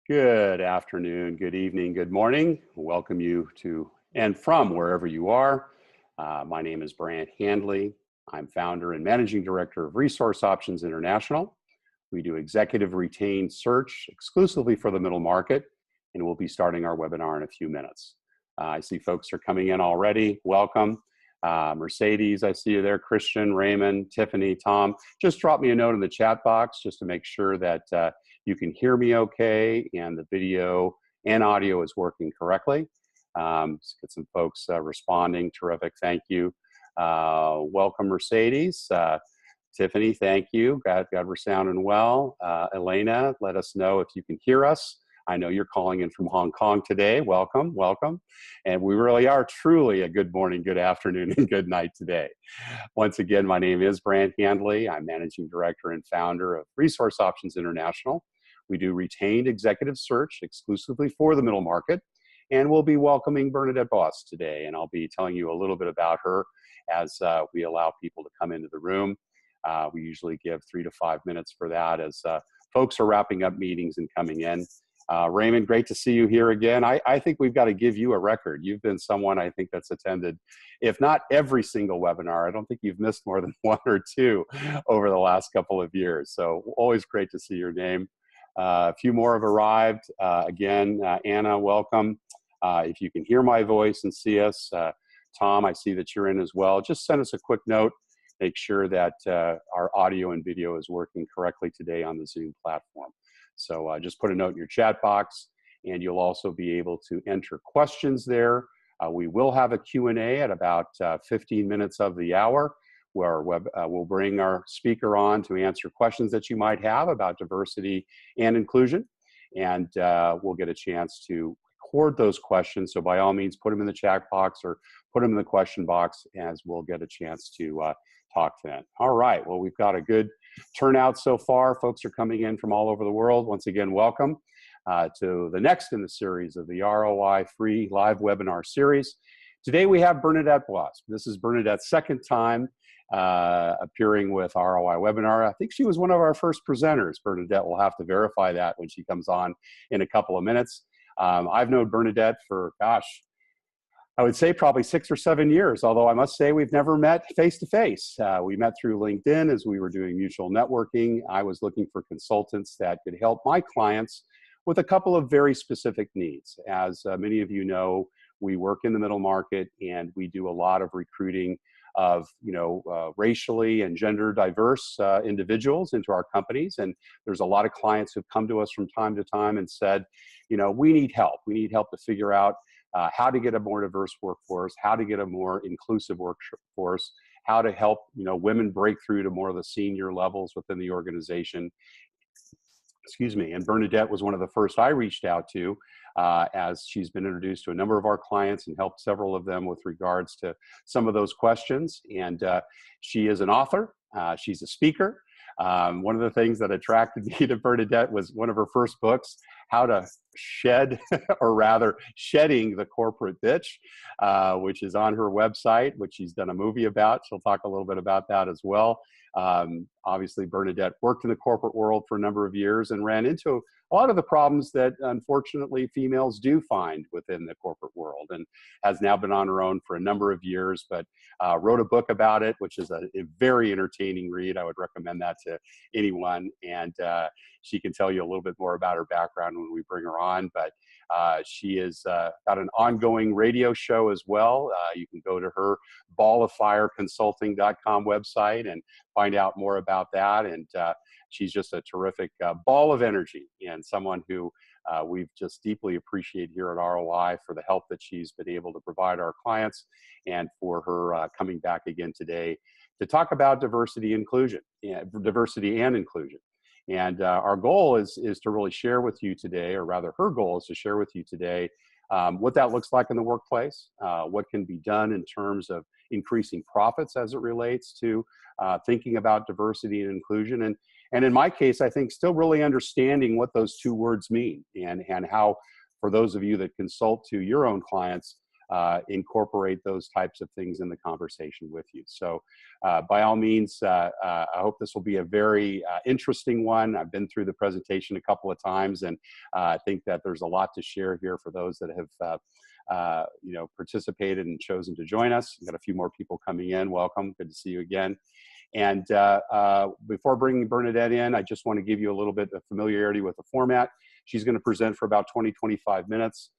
Good afternoon, good evening, good morning. Welcome you to and from wherever you are. My name is Brandt Handley. I'm founder and managing director of Resource Options International. We do executive retained search exclusively for the middle market, and we'll be starting our webinar in a few minutes. I see folks are coming in already. Welcome. Mercedes, I see you there. Christian, Raymond, Tiffany, Tom. Just drop me a note in the chat box just to make sure that you can hear me okay and the video and audio is working correctly. Let's get some folks responding. Terrific, thank you. Welcome, Mercedes. Tiffany, thank you. Glad we're sounding well. Elena, let us know if you can hear us. I know you're calling in from Hong Kong today. Welcome, welcome. And we really are truly a good morning, good afternoon, and good night today. Once again, my name is Brandt Handley. I'm managing director and founder of Resource Options International. We do retained executive search exclusively for the middle market. And we'll be welcoming Bernadette Boas today. And I'll be telling you a little bit about her as we allow people to come into the room. We usually give 3 to 5 minutes for that as folks are wrapping up meetings and coming in. Raymond, great to see you here again. I think we've got to give you a record. You've been someone I think that's attended, if not every single webinar. I don't think you've missed more than 1 or 2 over the last couple of years. So always great to see your name. A few more have arrived. Again, Anna, welcome. If you can hear my voice and see us, Tom, I see that you're in as well. Just send us a quick note. Make sure that our audio and video is working correctly today on the Zoom platform. So just put a note in your chat box, and you'll also be able to enter questions there. We will have a Q&A at about 15 minutes of the hour, where we'll bring our speaker on to answer questions that you might have about diversity and inclusion. And we'll get a chance to record those questions. So by all means, put them in the chat box or put them in the question box, as we'll get a chance to talk to them. All right, well, we've got a good turnout so far. Folks are coming in from all over the world. Once again, welcome to the next in the series of the ROI free live webinar series. Today we have Bernadette Boas. This is Bernadette's second time appearing with ROI webinar. I think she was one of our first presenters. Bernadette will have to verify that when she comes on in a couple of minutes. I've known Bernadette for, gosh, I would say probably 6 or 7 years, although I must say we've never met face-to-face. We met through LinkedIn as we were doing mutual networking. I was looking for consultants that could help my clients with a couple of very specific needs. As many of you know, we work in the middle market and we do a lot of recruiting of racially and gender diverse individuals into our companies. And there's a lot of clients who've come to us from time to time and said, we need help. We need help to figure out how to get a more diverse workforce, how to get a more inclusive workforce, how to help women break through to more of the senior levels within the organization. Excuse me. And Bernadette was one of the first I reached out to, as she's been introduced to a number of our clients and helped several of them with regards to some of those questions. And she is an author. She's a speaker. One of the things that attracted me to Bernadette was one of her first books, How to Shed, or rather Shedding the Corporate Bitch, which is on her website, which she's done a movie about. She'll talk a little bit about that as well. Obviously, Bernadette worked in the corporate world for a number of years and ran into a lot of the problems that unfortunately females do find within the corporate world, and has now been on her own for a number of years, but wrote a book about it, which is a very entertaining read. I would recommend that to anyone. And she can tell you a little bit more about her background when we bring her on, but she has got an ongoing radio show as well. You can go to her balloffireconsulting.com website and find out more about that. And she's just a terrific ball of energy, and someone who we've just deeply appreciate here at ROI for the help that she's been able to provide our clients, and for her coming back again today to talk about diversity and inclusion. And our goal is to really share with you today, or rather her goal is to share with you today what that looks like in the workplace, what can be done in terms of increasing profits as it relates to thinking about diversity and inclusion. And in my case, I think still really understanding what those two words mean, and how, for those of you that consult to your own clients, incorporate those types of things in the conversation with you. So by all means, I hope this will be a very interesting one. I've been through the presentation a couple of times, and I think that there's a lot to share here for those that have participated and chosen to join us. We've got a few more people coming in. Welcome. Good to see you again. And before bringing Bernadette in, I just want to give you a little bit of familiarity with the format. She's going to present for about 20-25 minutes.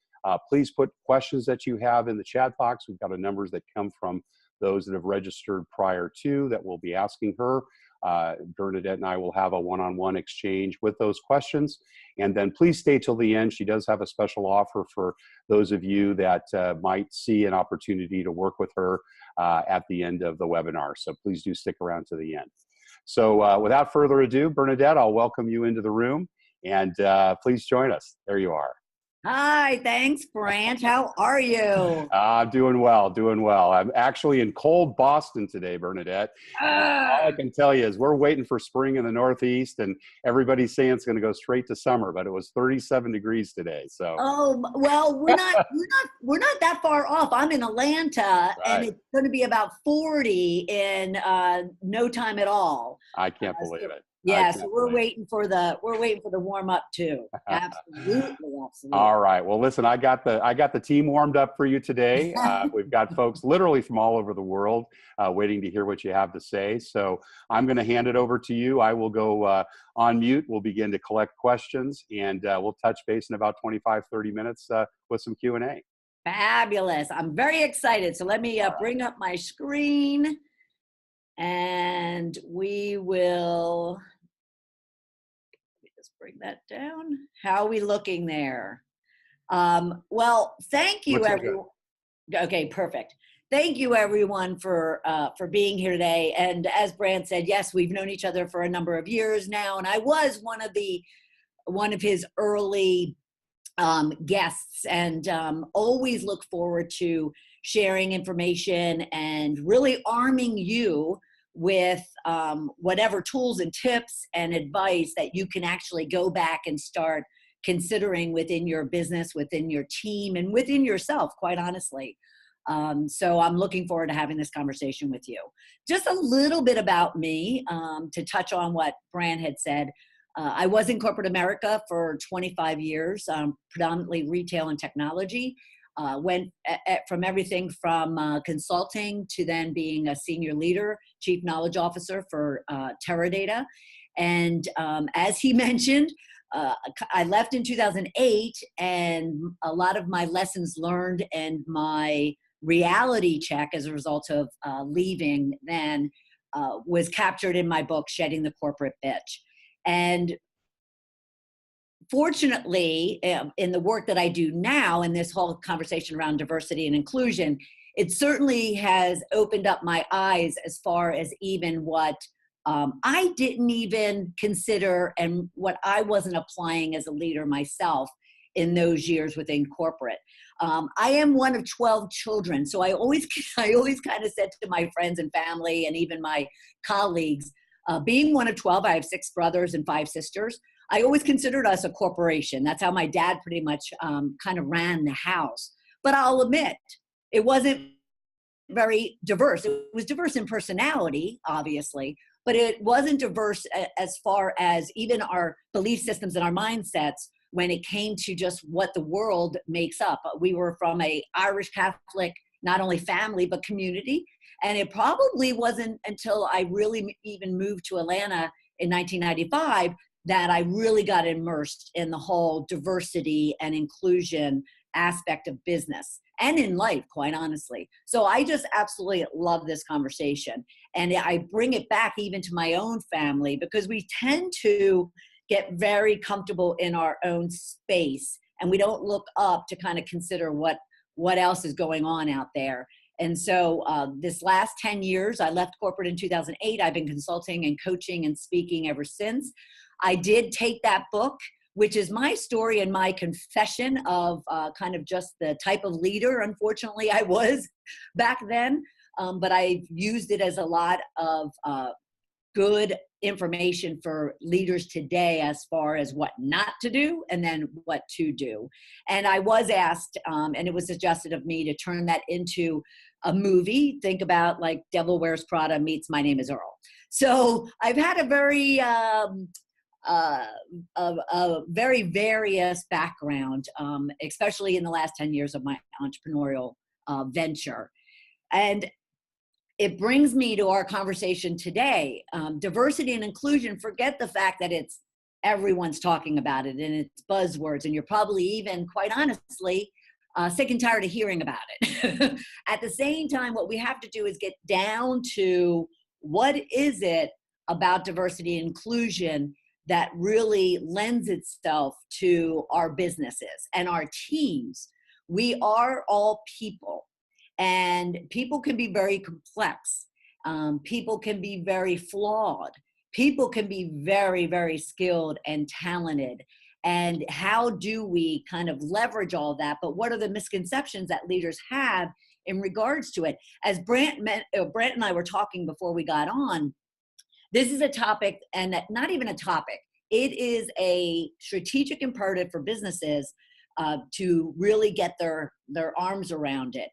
Please put questions that you have in the chat box. We've got a numbers that come from those that have registered prior to that we'll be asking her. Bernadette and I will have a one-on-one exchange with those questions. And then please stay till the end. She does have a special offer for those of you that might see an opportunity to work with her at the end of the webinar. So please do stick around to the end. So without further ado, Bernadette, I'll welcome you into the room, and please join us. There you are. Hi, thanks, Brandt. How are you? Doing well, doing well. I'm actually in cold Boston today, Bernadette. All I can tell you is we're waiting for spring in the Northeast, and everybody's saying it's going to go straight to summer, but it was 37 degrees today. So. Oh, well, we're not that far off. I'm in Atlanta, right, and it's going to be about 40 in no time at all. I can't believe it. Yeah, so we're waiting for the warm up too. Absolutely, absolutely. All right. Well, listen, I got the team warmed up for you today. We've got folks literally from all over the world waiting to hear what you have to say. So I'm going to hand it over to you. I will go on mute. We'll begin to collect questions, and we'll touch base in about 25, 30 minutes with some Q&A. Fabulous. I'm very excited. So let me bring up my screen, and we will. Bring that down. How are we looking there? Well, thank you, everyone. Okay, perfect. Thank you, everyone, for being here today. And as Brandt said, yes, we've known each other for a number of years now, and I was one of his early guests, and always look forward to sharing information and really arming you with whatever tools and tips and advice that you can actually go back and start considering within your business, within your team, and within yourself, quite honestly. So I'm looking forward to having this conversation with you. Just a little bit about me, to touch on what Brandt had said. I was in corporate America for 25 years, predominantly retail and technology. Went from everything from consulting to then being a senior leader, chief knowledge officer for Teradata. And as he mentioned, I left in 2008, and a lot of my lessons learned and my reality check as a result of leaving then was captured in my book, Shedding the Corporate Bitch. And fortunately, in the work that I do now, in this whole conversation around diversity and inclusion, it certainly has opened up my eyes as far as even what I didn't even consider and what I wasn't applying as a leader myself in those years within corporate. I am one of 12 children, so I always kind of said to my friends and family and even my colleagues, being one of 12, I have 6 brothers and 5 sisters. I always considered us a corporation. That's how my dad pretty much kind of ran the house. But I'll admit, it wasn't very diverse. It was diverse in personality, obviously, but it wasn't diverse as far as even our belief systems and our mindsets when it came to just what the world makes up. We were from a Irish Catholic, not only family, but community. And it probably wasn't until I really even moved to Atlanta in 1995 that I really got immersed in the whole diversity and inclusion aspect of business and in life, quite honestly. So I just absolutely love this conversation. And I bring it back even to my own family, because we tend to get very comfortable in our own space, and we don't look up to kind of consider what else is going on out there. And so this last 10 years, I left corporate in 2008. I've been consulting and coaching and speaking ever since. I did take that book, which is my story and my confession of kind of just the type of leader, unfortunately, I was back then. But I used it as a lot of good information for leaders today as far as what not to do and then what to do. And I was asked, and it was suggested of me to turn that into a movie. Think about like Devil Wears Prada meets My Name is Earl. So I've had a very a very various background, especially in the last 10 years of my entrepreneurial venture. And it brings me to our conversation today. Diversity and inclusion, forget the fact that everyone's talking about it and it's buzzwords, and you're probably even, quite honestly, sick and tired of hearing about it. At the same time, what we have to do is get down to what is it about diversity and inclusion that really lends itself to our businesses and our teams. We are all people, and people can be very complex. People can be very flawed. People can be very, very skilled and talented. And how do we kind of leverage all that? But what are the misconceptions that leaders have in regards to it? As Brandt and I were talking before we got on, this is a topic, and not even a topic. It is a strategic imperative for businesses to really get their arms around it.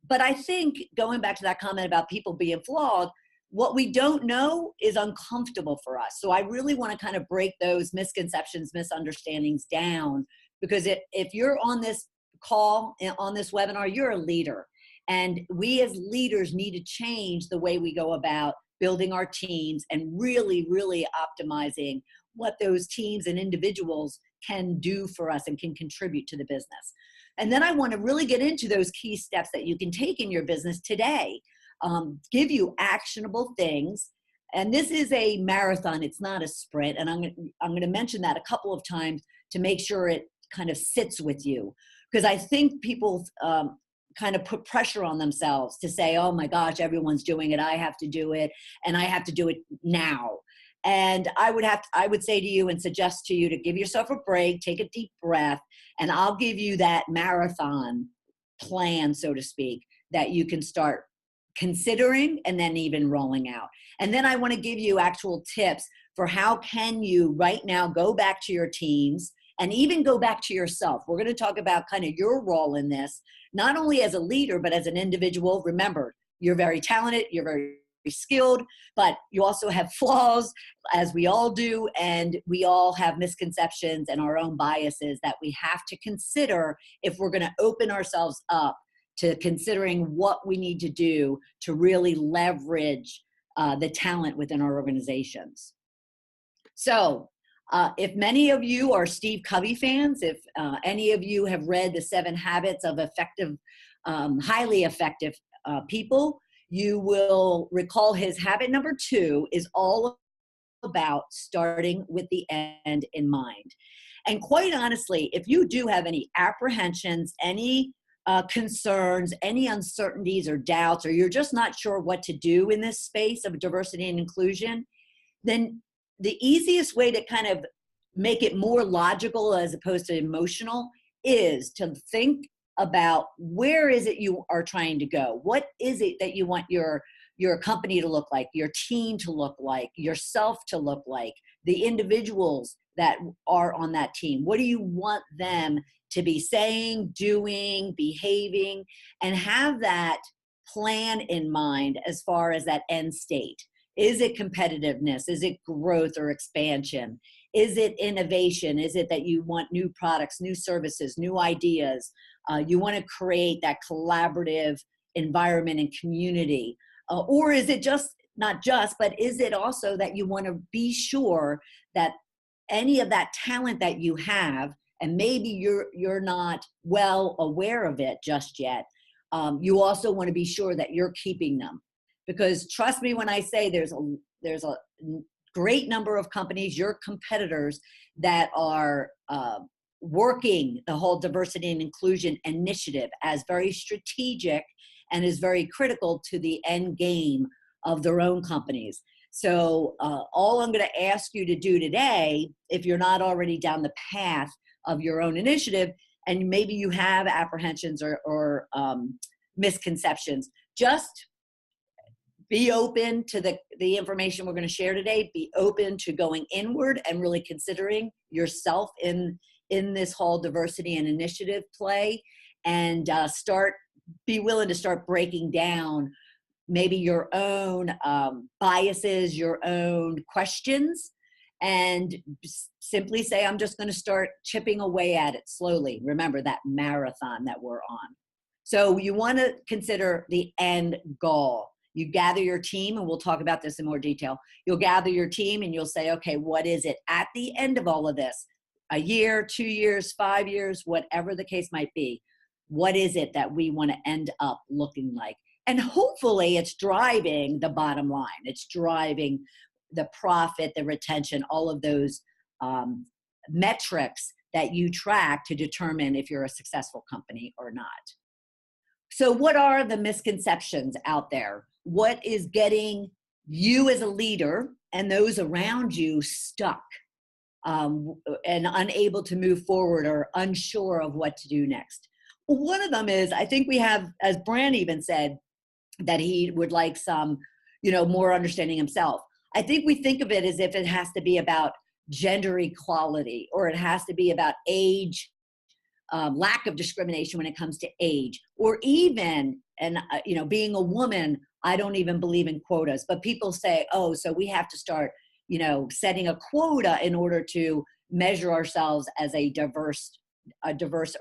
But I think, going back to that comment about people being flawed, what we don't know is uncomfortable for us. So I really want to kind of break those misconceptions, misunderstandings down, because if you're on this call, on this webinar, you're a leader. And we as leaders need to change the way we go about building our teams and really, really optimizing what those teams and individuals can do for us and can contribute to the business. And then I want to really get into those key steps that you can take in your business today, give you actionable things. And this is a marathon, it's not a sprint. And I'm going to mention that a couple of times to make sure it kind of sits with you. Because I think people kind of put pressure on themselves to say, oh my gosh, everyone's doing it, I have to do it, and I have to do it now. And I would say to you and suggest to you to give yourself a break, take a deep breath, and I'll give you that marathon plan, so to speak, that you can start considering and then even rolling out. And then I want to give you actual tips for how can you right now go back to your teams and even go back to yourself. We're going to talk about kind of your role in this, not only as a leader, but as an individual. Remember, you're very talented, you're very skilled, but you also have flaws, as we all do, and we all have misconceptions and our own biases that we have to consider if we're going to open ourselves up to considering what we need to do to really leverage the talent within our organizations. So if many of you are Steve Covey fans, if any of you have read The 7 Habits of Effective, Highly Effective People, you will recall his habit number 2 is all about starting with the end in mind. And quite honestly, if you do have any apprehensions, any concerns, any uncertainties or doubts, or you're just not sure what to do in this space of diversity and inclusion, then the easiest way to kind of make it more logical as opposed to emotional is to think about where is it you are trying to go? What is it that you want your company to look like, your team to look like, yourself to look like, the individuals that are on that team? What do you want them to be saying, doing, behaving, and have that plan in mind as far as that end state? Is it competitiveness? Is it growth or expansion? Is it innovation? Is it that you want new products, new services, new ideas? You want to create that collaborative environment and community? Or is it but is it also that you want to be sure that any of that talent that you have, and maybe you're not well aware of it just yet, you also want to be sure that you're keeping them. Because trust me when I say there's a great number of companies, your competitors, that are working the whole diversity and inclusion initiative as very strategic and is very critical to the end game of their own companies. So all I'm going to ask you to do today, if you're not already down the path of your own initiative, and maybe you have apprehensions or misconceptions, just be open to the information we're going to share today. Be open to going inward and really considering yourself in this whole diversity and initiative play, and be willing to start breaking down maybe your own biases, your own questions, and simply say, I'm just going to start chipping away at it slowly. Remember that marathon that we're on. So you want to consider the end goal. You gather your team, and we'll talk about this in more detail. You'll gather your team and you'll say, okay, what is it at the end of all of this? A year, 2 years, 5 years, whatever the case might be. What is it that we want to end up looking like? And hopefully it's driving the bottom line. It's driving the profit, the retention, all of those metrics that you track to determine if you're a successful company or not. So what are the misconceptions out there? What is getting you as a leader and those around you stuck and unable to move forward or unsure of what to do next? Well, one of them is, I think we have, as Brandt even said, that he would like some, more understanding himself. I think we think of it as if it has to be about gender equality, or it has to be about age, lack of discrimination when it comes to age, or even, being a woman. I don't even believe in quotas, but people say, oh, so we have to start, setting a quota in order to measure ourselves as a diverse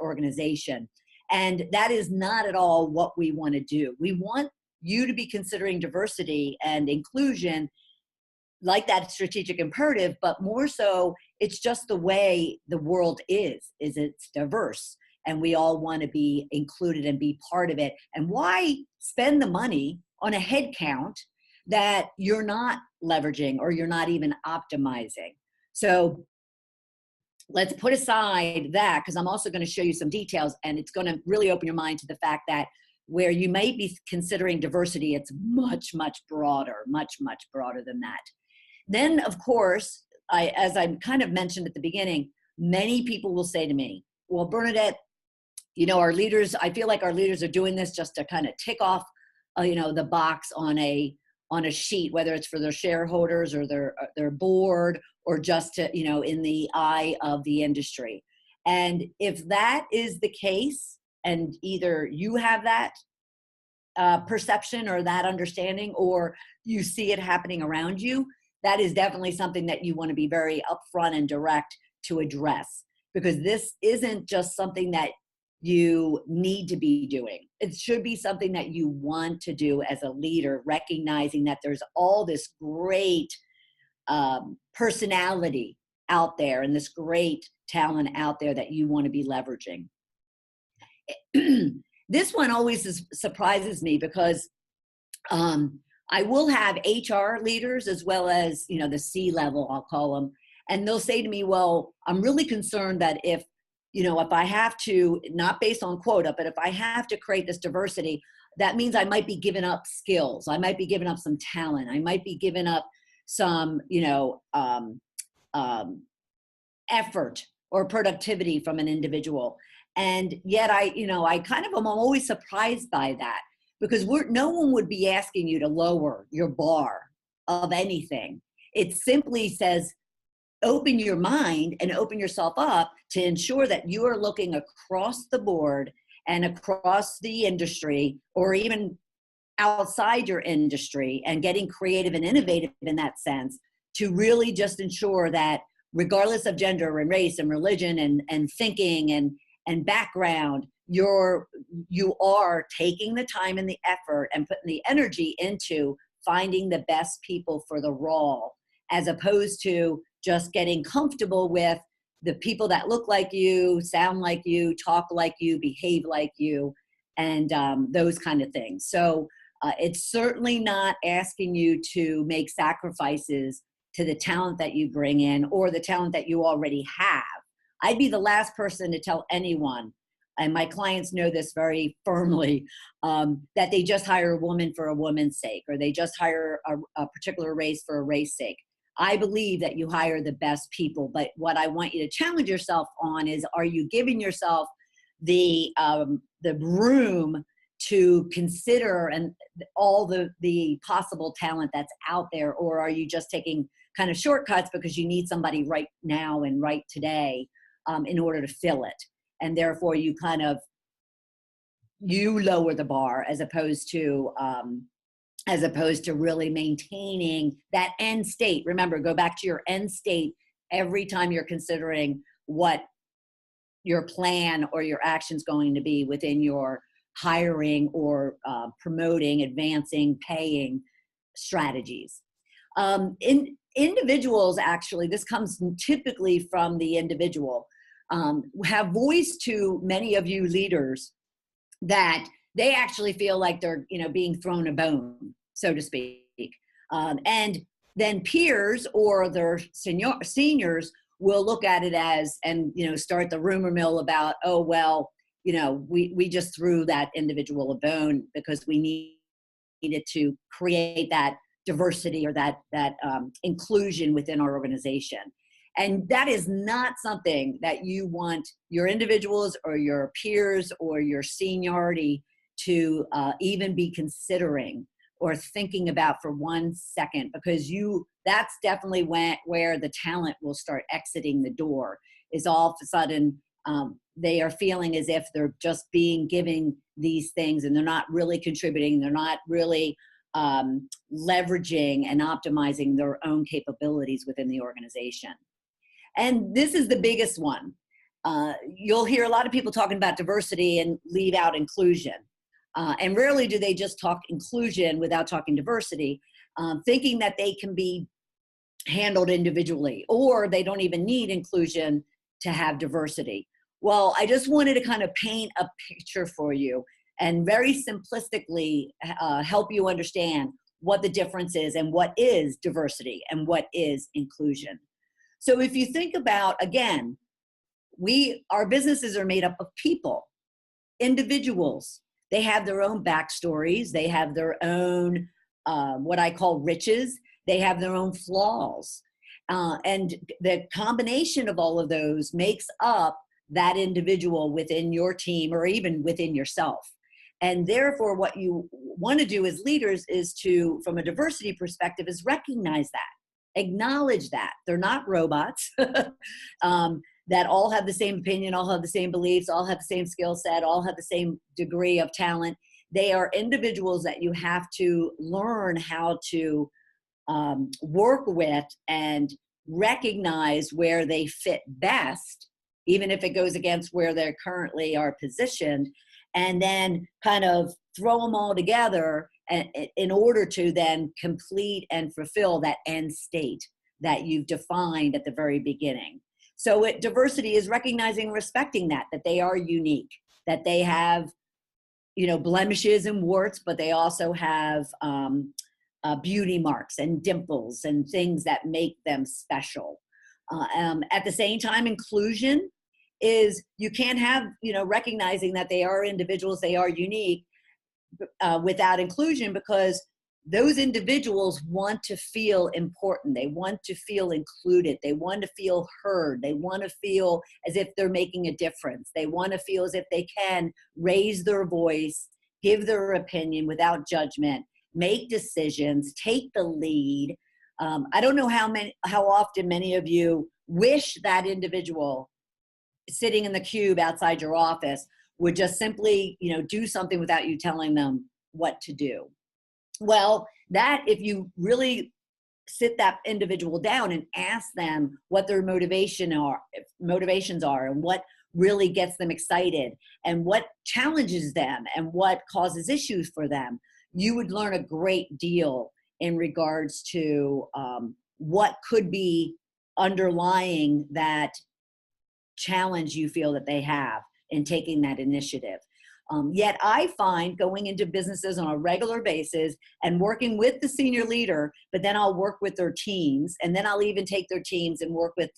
organization. And that is not at all what we want to do. We want you to be considering diversity and inclusion like that strategic imperative, but more so, it's just the way the world is it's diverse, and we all want to be included and be part of it. And why spend the money on a head count that you're not leveraging or you're not even optimizing? So let's put aside that, because I'm also going to show you some details, and it's going to really open your mind to the fact that where you may be considering diversity, it's much, much broader than that. Then, of course, as I kind of mentioned at the beginning, many people will say to me, well, Bernadette, our leaders, I feel like our leaders are doing this just to kind of tick off, the box on a sheet, whether it's for their shareholders or their board, or just to, in the eye of the industry. And if that is the case, and either you have that perception or that understanding, or you see it happening around you, that is definitely something that you want to be very upfront and direct to address, because this isn't just something that you need to be doing. It should be something that you want to do as a leader, recognizing that there's all this great personality out there and this great talent out there that you want to be leveraging. This one always surprises me, because I will have HR leaders as well as, the C-level, I'll call them. And they'll say to me, well, I'm really concerned that if I have to, not based on quota, but if I have to create this diversity, that means I might be giving up skills. I might be giving up some talent. I might be giving up some, effort or productivity from an individual. And yet I kind of am always surprised by that, because no one would be asking you to lower your bar of anything. It simply says, open your mind and open yourself up to ensure that you are looking across the board and across the industry, or even outside your industry, and getting creative and innovative in that sense, to really just ensure that regardless of gender and race and religion and thinking and background, you are taking the time and the effort and putting the energy into finding the best people for the role, as opposed to just getting comfortable with the people that look like you, sound like you, talk like you, behave like you, and those kind of things. So it's certainly not asking you to make sacrifices to the talent that you bring in or the talent that you already have. I'd be the last person to tell anyone, and my clients know this very firmly, that they just hire a woman for a woman's sake, or they just hire a particular race for a race sake. I believe that you hire the best people, but what I want you to challenge yourself on is, are you giving yourself the room to consider and all the possible talent that's out there? Or are you just taking kind of shortcuts because you need somebody right now and right today in order to fill it? And therefore you lower the bar as opposed to really maintaining that end state. Remember, go back to your end state every time you're considering what your plan or your action's going to be within your hiring or promoting, advancing, paying strategies. In individuals, actually, this comes typically from the individual, have voiced to many of you leaders that they actually feel like they're, being thrown a bone, so to speak. And then peers or their seniors will look at it as, and, start the rumor mill about, oh, well, we just threw that individual a bone because we needed to create that diversity or that inclusion within our organization. And that is not something that you want your individuals or your peers or your seniority to even be considering or thinking about for 1 second, because that's definitely where the talent will start exiting the door, is all of a sudden they are feeling as if they're just being given these things and they're not really contributing. They're not really leveraging and optimizing their own capabilities within the organization. And this is the biggest one. You'll hear a lot of people talking about diversity and leave out inclusion. And rarely do they just talk inclusion without talking diversity, thinking that they can be handled individually, or they don't even need inclusion to have diversity. Well, I just wanted to kind of paint a picture for you and very simplistically help you understand what the difference is and what is diversity and what is inclusion. So if you think about, again, our businesses are made up of people, individuals. They have their own backstories. They have their own, what I call riches. They have their own flaws. And the combination of all of those makes up that individual within your team or even within yourself. And therefore, what you want to do as leaders is to, from a diversity perspective, is recognize that, acknowledge that. They're not robots that all have the same opinion, all have the same beliefs, all have the same skill set, all have the same degree of talent. They are individuals that you have to learn how to work with and recognize where they fit best, even if it goes against where they currently are positioned, and then kind of throw them all together in order to then complete and fulfill that end state that you've defined at the very beginning. So diversity is recognizing and respecting that they are unique, that they have, blemishes and warts, but they also have beauty marks and dimples and things that make them special. At the same time, inclusion is, you can't have, recognizing that they are individuals, they are unique without inclusion, because those individuals want to feel important. They want to feel included. They want to feel heard. They want to feel as if they're making a difference. They want to feel as if they can raise their voice, give their opinion without judgment, make decisions, take the lead. I don't know how often many of you wish that individual sitting in the cube outside your office would just simply, do something without you telling them what to do. Well, that, if you really sit that individual down and ask them what their motivations are and what really gets them excited and what challenges them and what causes issues for them, you would learn a great deal in regards to what could be underlying that challenge you feel that they have in taking that initiative. Yet I find, going into businesses on a regular basis and working with the senior leader, but then I'll work with their teams, and then I'll even take their teams and work with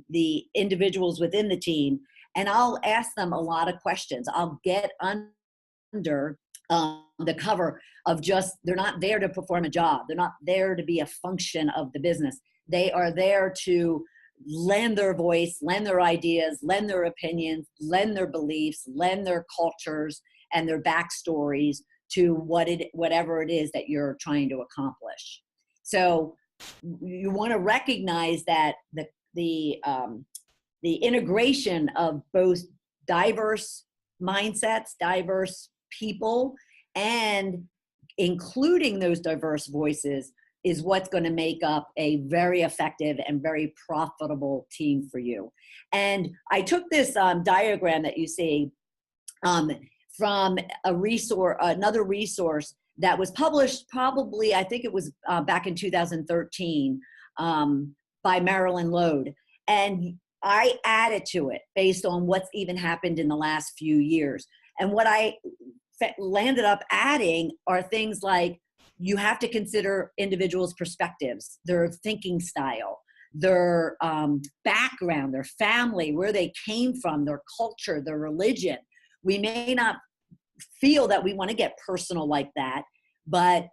the individuals within the team, and I'll ask them a lot of questions. I'll get under the cover of just, they're not there to perform a job. They're not there to be a function of the business. They are there to lend their voice, lend their ideas, lend their opinions, lend their beliefs, lend their cultures, and their backstories to whatever it is that you're trying to accomplish. So you want to recognize that the integration of both diverse mindsets, diverse people, and including those diverse voices is what's going to make up a very effective and very profitable team for you. And I took this diagram that you see from another resource that was published probably, I think it was back in 2013 by Marilyn Lode. And I added to it based on what's even happened in the last few years. And what I landed up adding are things like, you have to consider individuals' perspectives, their thinking style, their background, their family, where they came from, their culture, their religion. We may not feel that we want to get personal like that, but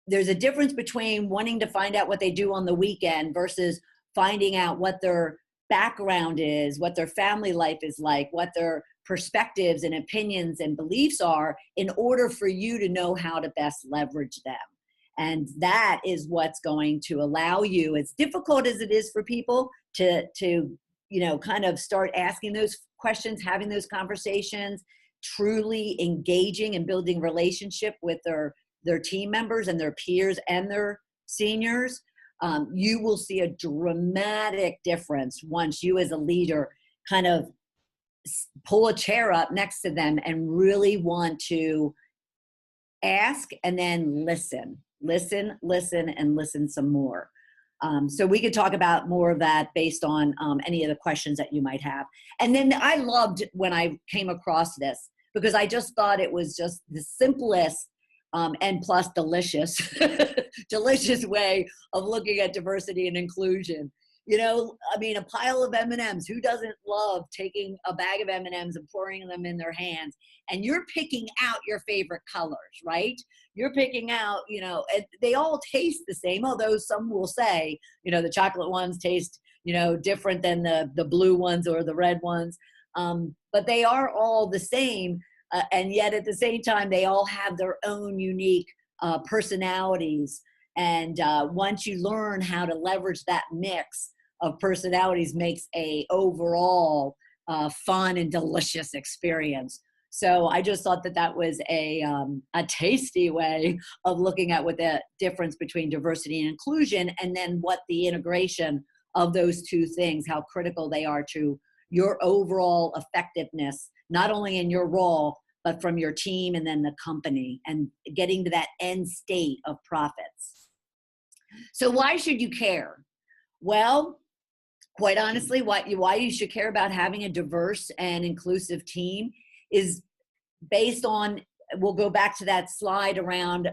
there's a difference between wanting to find out what they do on the weekend versus finding out what their background is, what their family life is like, what their perspectives and opinions and beliefs are, in order for you to know how to best leverage them. And that is what's going to allow you, as difficult as it is for people to kind of start asking those questions, having those conversations, truly engaging and building relationship with their team members and their peers and their seniors. You will see a dramatic difference once you as a leader kind of pull a chair up next to them and really want to ask and then listen, and listen some more. So we could talk about more of that based on any of the questions that you might have. And then I loved when I came across this, because I just thought it was just the simplest and plus delicious, delicious way of looking at diversity and inclusion. You know, I mean, a pile of M&Ms, who doesn't love taking a bag of M&Ms and pouring them in their hands? And you're picking out your favorite colors, right? You're picking out, and they all taste the same, although some will say, the chocolate ones taste, different than the blue ones or the red ones. But they are all the same. And yet at the same time, they all have their own unique personalities. And once you learn how to leverage that mix of personalities, makes a overall fun and delicious experience. So I just thought that was a tasty way of looking at what the difference between diversity and inclusion, and then what the integration of those two things, how critical they are to your overall effectiveness, not only in your role, but from your team and then the company, and getting to that end state of profits. So why should you care? Well, quite honestly, why you should care about having a diverse and inclusive team is based on, we'll go back to that slide around,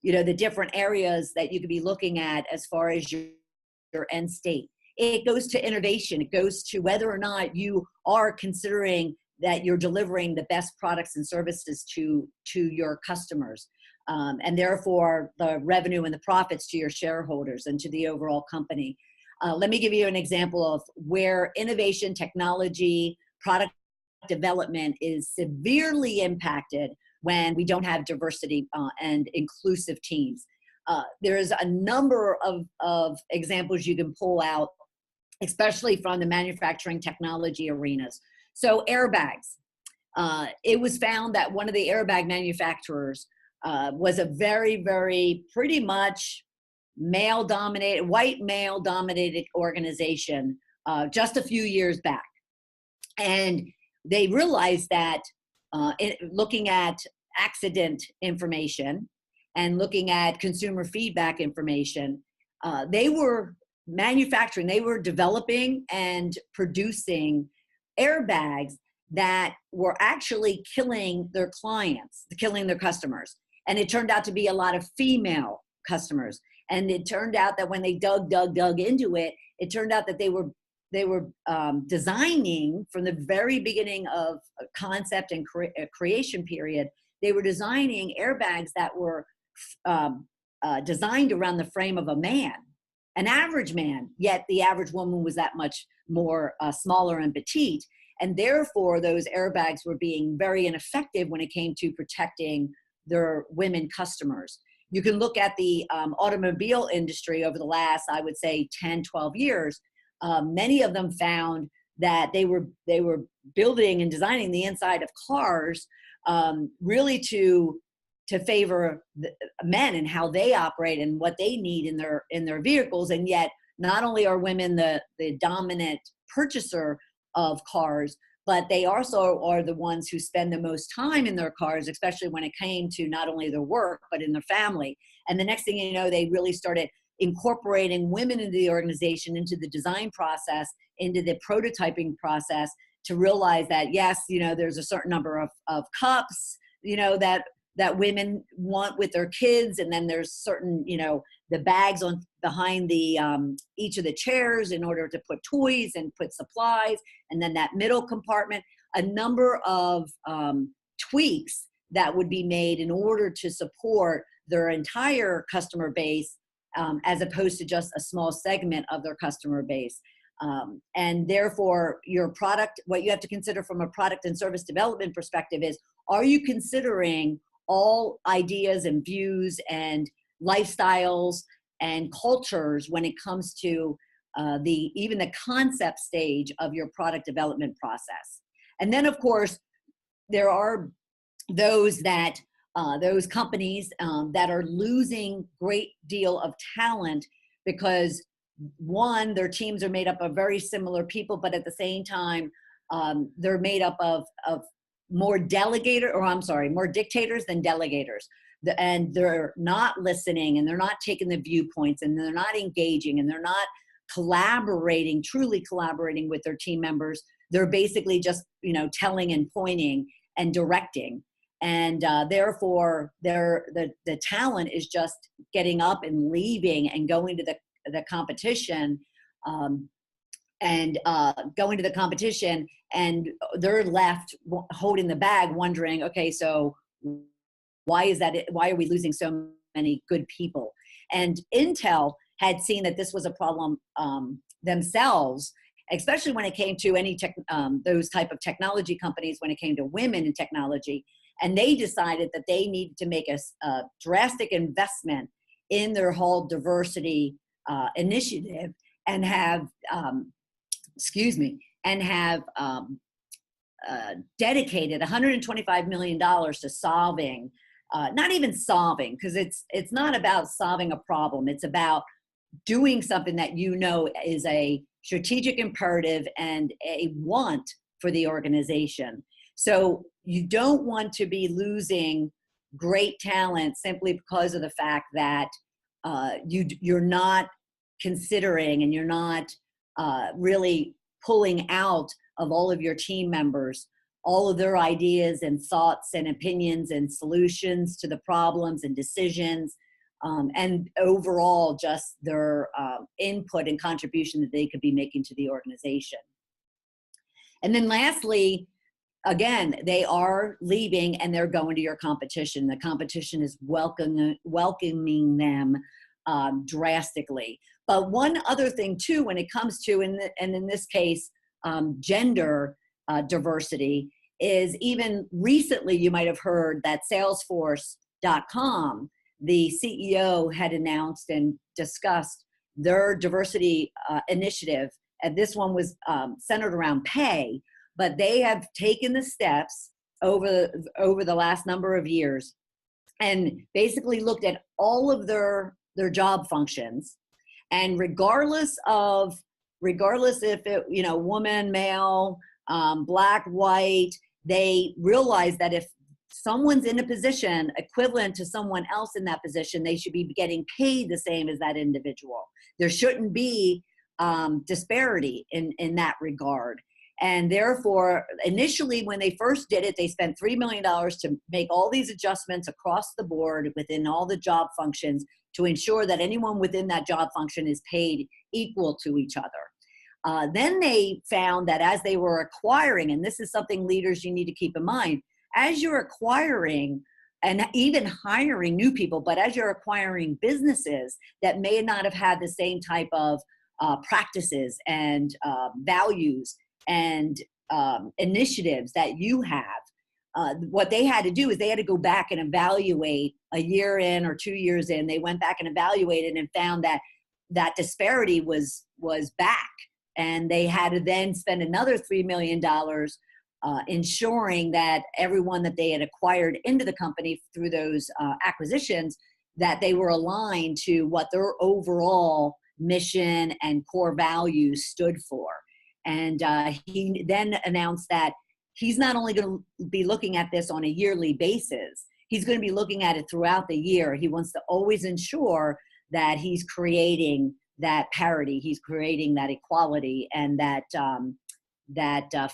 the different areas that you could be looking at as far as your end state. It goes to innovation. It goes to whether or not you are considering that you're delivering the best products and services to your customers, and therefore the revenue and the profits to your shareholders and to the overall company. Let me give you an example of where innovation, technology, product development is severely impacted when we don't have diversity and inclusive teams. There's a number of examples you can pull out, especially from the manufacturing technology arenas. So airbags. It was found that one of the airbag manufacturers was a very, very pretty much white male-dominated organization just a few years back. And they realized that looking at accident information and looking at consumer feedback information, they were manufacturing, they were developing and producing airbags that were actually killing their clients, killing their customers. And it turned out to be a lot of female customers. And it turned out that when they dug into it, it turned out that they were designing from the very beginning of concept and creation period. They were designing airbags that were designed around the frame of a man, an average man, yet the average woman was that much more smaller and petite. And therefore, those airbags were being very ineffective when it came to protecting their women customers. You can look at the automobile industry over the last, I would say, 10, 12 years. Many of them found that they were building and designing the inside of cars really to favor men and how they operate and what they need in their vehicles. And yet, not only are women the dominant purchaser of cars, but they also are the ones who spend the most time in their cars, especially when it came to not only their work, but in their family. And the next thing you know, they really started incorporating women into the organization, into the design process, into the prototyping process, to realize that, yes, there's a certain number of cups, that women want with their kids. And then there's certain, the bags on behind the each of the chairs in order to put toys and put supplies. And then that middle compartment, a number of tweaks that would be made in order to support their entire customer base, as opposed to just a small segment of their customer base. And therefore, your product, what you have to consider from a product and service development perspective is, are you considering all ideas and views and lifestyles and cultures when it comes to even the concept stage of your product development process? And then, of course, there are those companies that are losing great deal of talent because, one, their teams are made up of very similar people, but at the same time, they're made up of more dictators than delegators. And they're not listening, and they're not taking the viewpoints, and they're not engaging, and they're not truly collaborating with their team members. They're basically just, telling and pointing and directing. And therefore, the talent is just getting up and leaving and going to the competition, and they're left holding the bag, wondering, okay, so why is that? Why are we losing so many good people? And Intel had seen that this was a problem themselves, especially when it came to those type of technology companies, when it came to women in technology. And they decided that they needed to make a drastic investment in their whole diversity initiative, and have dedicated $125 million to solving, not even solving, because it's not about solving a problem. It's about doing something that is a strategic imperative and a want for the organization. So you don't want to be losing great talent simply because of the fact that you're not considering, and you're not really pulling out of all of your team members all of their ideas and thoughts and opinions and solutions to the problems and decisions, and overall just their input and contribution that they could be making to the organization. And then lastly, again, they are leaving and they're going to your competition. The competition is welcoming them drastically. But one other thing too, when it comes to, and in this case, gender diversity, is even recently you might have heard that Salesforcecom, the CEO, had announced and discussed their diversity initiative. And this one was centered around pay, but they have taken the steps over the last number of years and basically looked at all of their job functions. And regardless if it, woman, male, black, white, they realize that if someone's in a position equivalent to someone else in that position, they should be getting paid the same as that individual. There shouldn't be disparity in that regard. And therefore, initially, when they first did it, they spent $3 million to make all these adjustments across the board within all the job functions to ensure that anyone within that job function is paid equal to each other. Then they found that as they were acquiring, and this is something leaders you need to keep in mind, as you're acquiring and even hiring new people, but as you're acquiring businesses that may not have had the same type of practices and values and initiatives that you have, what they had to do is they had to go back and evaluate a year in or 2 years in. They went back and evaluated and found that that disparity was back. And they had to then spend another $3 million ensuring that everyone that they had acquired into the company through those acquisitions, that they were aligned to what their overall mission and core values stood for. And he then announced that he's not only going to be looking at this on a yearly basis, he's going to be looking at it throughout the year. He wants to always ensure that he's creating that parity, he's creating that equality and that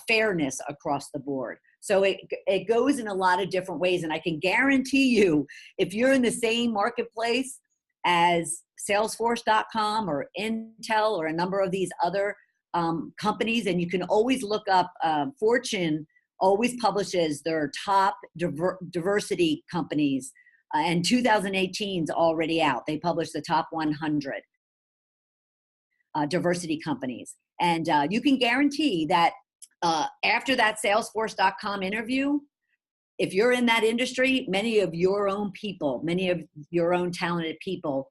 fairness across the board. So it goes in a lot of different ways. And I can guarantee you, if you're in the same marketplace as Salesforcecom or Intel or a number of these other companies, and you can always look up, Fortune always publishes their top diversity companies, and 2018 is already out. They published the top 100 diversity companies. And you can guarantee that after that Salesforce.com interview, if you're in that industry, many of your own people, many of your own talented people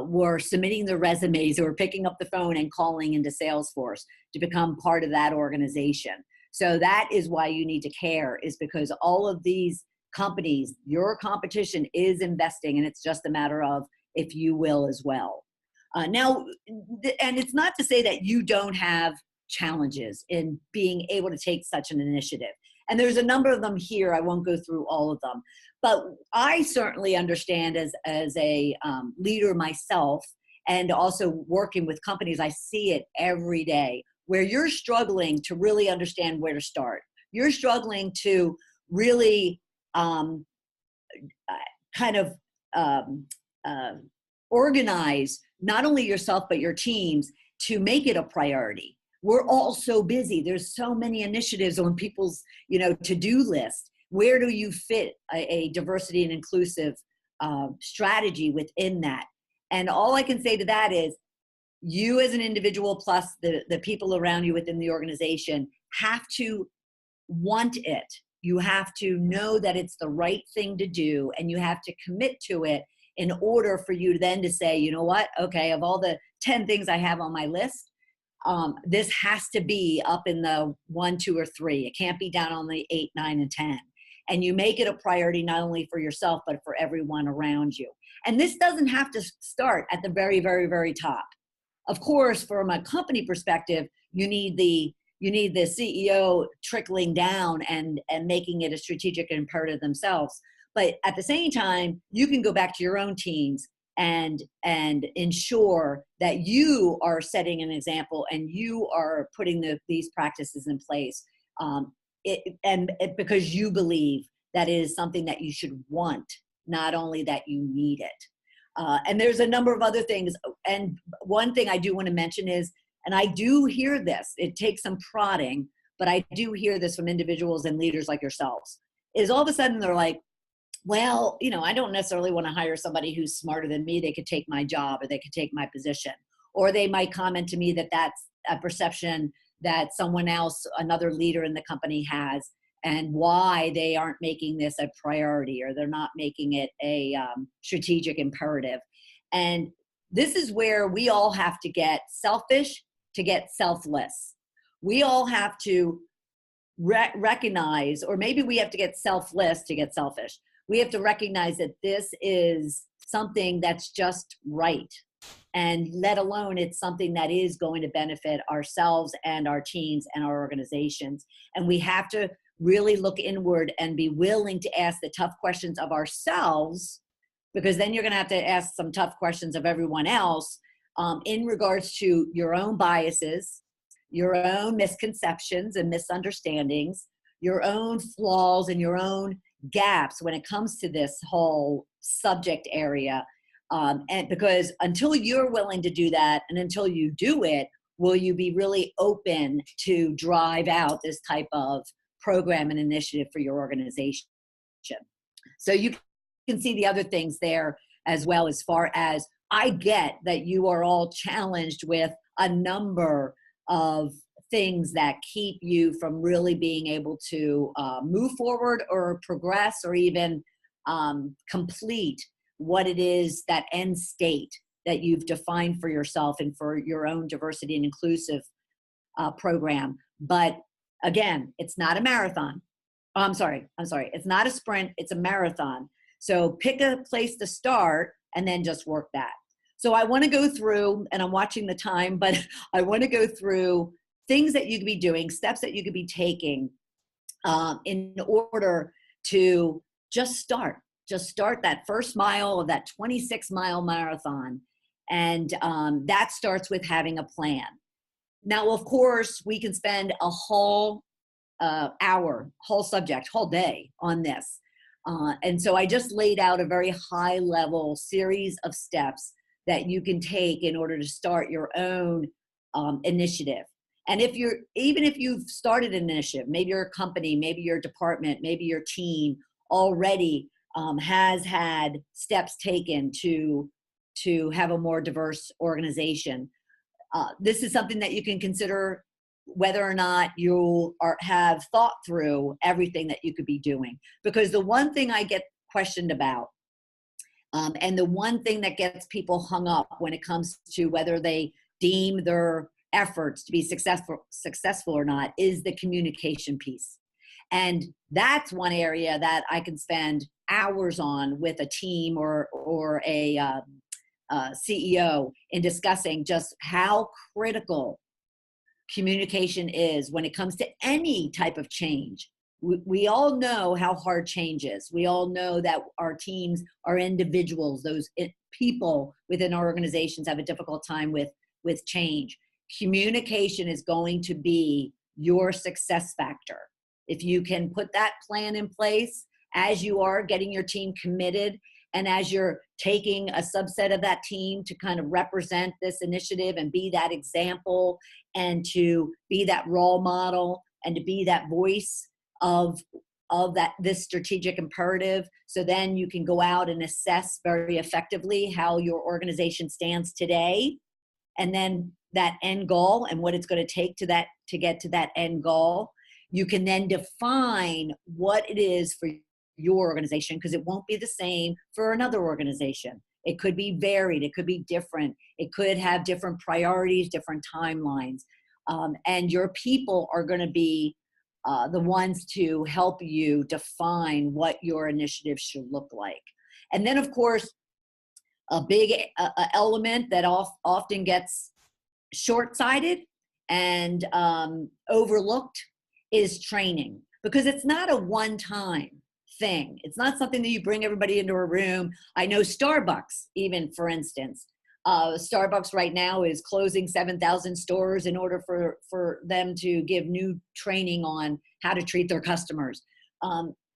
were submitting their resumes or picking up the phone and calling into Salesforce to become part of that organization. So that is why you need to care, is because all of these companies, your competition is investing, and it's just a matter of if you will as well. Now, and it's not to say that you don't have challenges in being able to take such an initiative. And there's a number of them here. I won't go through all of them. But I certainly understand as a leader myself, and also working with companies, I see it every day, where you're struggling to really understand where to start. You're struggling to really organize not only yourself, but your teams to make it a priority. We're all so busy. There's so many initiatives on people's, to-do list. Where do you fit a diversity and inclusive strategy within that? And all I can say to that is, you as an individual plus the people around you within the organization have to want it. You have to know that it's the right thing to do, and you have to commit to it in order for you then to say, you know what, okay, of all the 10 things I have on my list, this has to be up in the 1, 2, or 3. It can't be down on the 8, 9, and 10. And you make it a priority not only for yourself, but for everyone around you. And this doesn't have to start at the very, very, very top. Of course, from a company perspective, you need the CEO trickling down and making it a strategic imperative themselves. But at the same time, you can go back to your own teams and ensure that you are setting an example and you are putting these practices in place. Because you believe that it is something that you should want, not only that you need it. And there's a number of other things. And one thing I do want to mention is, and I do hear this, it takes some prodding, but I do hear this from individuals and leaders like yourselves, is all of a sudden they're like, well, I don't necessarily want to hire somebody who's smarter than me. They could take my job, or they could take my position. Or they might comment to me that that's a perception that someone else, another leader in the company has, and why they aren't making this a priority, or they're not making it a strategic imperative. And this is where we all have to get selfish to get selfless. We all have to recognize, or maybe we have to get selfless to get selfish. We have to recognize that this is something that's just right. And let alone it's something that is going to benefit ourselves and our teams and our organizations. And we have to really look inward and be willing to ask the tough questions of ourselves, because then you're going to have to ask some tough questions of everyone else in regards to your own biases, your own misconceptions and misunderstandings, your own flaws and your own gaps when it comes to this whole subject area. And because until you're willing to do that, and until you do it, will you be really open to drive out this type of program and initiative for your organization? So you can see the other things there as well, as far as I get that you are all challenged with a number of things that keep you from really being able to move forward or progress or even complete what it is, that end state that you've defined for yourself and for your own diversity and inclusive program. But again, it's not a marathon. Oh, I'm sorry. It's not a sprint, it's a marathon. So pick a place to start and then just work that. So I want to go through, and I'm watching the time, but I want to go through things that you could be doing, steps that you could be taking in order to just start that first mile of that 26-mile marathon. And that starts with having a plan. Now, of course, we can spend a whole hour, whole subject, whole day on this. And so I just laid out a very high level series of steps that you can take in order to start your own initiative. And even if you've started an initiative, maybe your company, maybe your department, maybe your team already has had steps taken to have a more diverse organization. This is something that you can consider whether or not you have thought through everything that you could be doing. Because the one thing I get questioned about, and the one thing that gets people hung up when it comes to whether they deem their efforts to be successful or not, is the communication piece. And that's one area that I can spend hours on with a team or a CEO in discussing just how critical communication is when it comes to any type of change. We all know how hard change is. We all know that our teams are individuals. Those people within our organizations have a difficult time with change. Communication is going to be your success factor. If you can put that plan in place as you are getting your team committed, and as you're taking a subset of that team to kind of represent this initiative and be that example and to be that role model and to be that voice of this strategic imperative, so then you can go out and assess very effectively how your organization stands today, and then that end goal and what it's going to take to get to that end goal. You can then define what it is for your organization, because it won't be the same for another organization. It could be varied, it could be different, it could have different priorities, different timelines, and your people are going to be the ones to help you define what your initiative should look like. And then, of course, a big element that often gets short-sighted and overlooked is training, because it's not a one-time thing. It's not something that you bring everybody into a room. I know Starbucks, even for instance, Starbucks right now is closing 7,000 stores in order for them to give new training on how to treat their customers.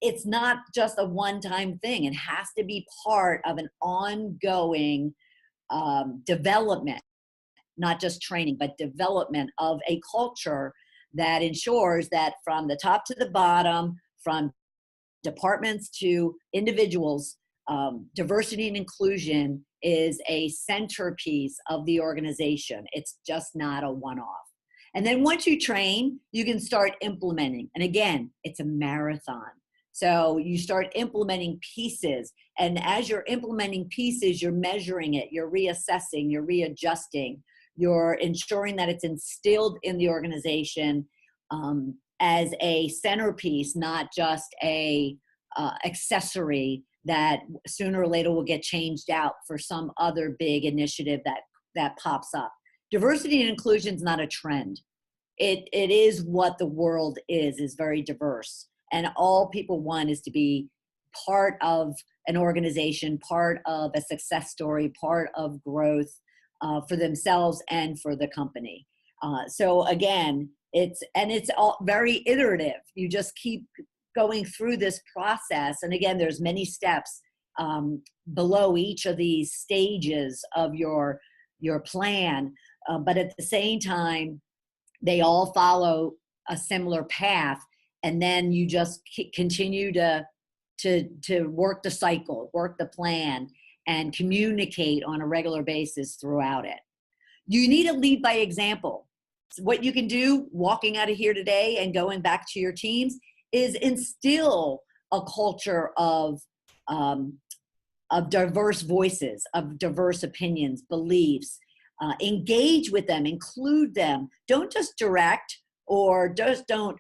It's not just a one-time thing. It has to be part of an ongoing development, not just training, but development of a culture that ensures that from the top to the bottom, from departments to individuals, diversity and inclusion is a centerpiece of the organization. It's just not a one-off. And then once you train, you can start implementing. And again, it's a marathon. So you start implementing pieces. And as you're implementing pieces, you're measuring it, you're reassessing, you're readjusting, you're ensuring that it's instilled in the organization as a centerpiece, not just a accessory that sooner or later will get changed out for some other big initiative that pops up. Diversity and inclusion is not a trend. It is what the world is very diverse. And all people want is to be part of an organization, part of a success story, part of growth for themselves and for the company. So again, it's all very iterative. You just keep going through this process. And again, there's many steps below each of these stages of your plan. But at the same time, they all follow a similar path. And then you just continue to work the cycle, work the plan, and communicate on a regular basis throughout it. You need to lead by example. what you can do walking out of here today and going back to your teams is instill a culture of diverse voices, of diverse opinions, beliefs. Engage with them, include them. Don't just direct or just don't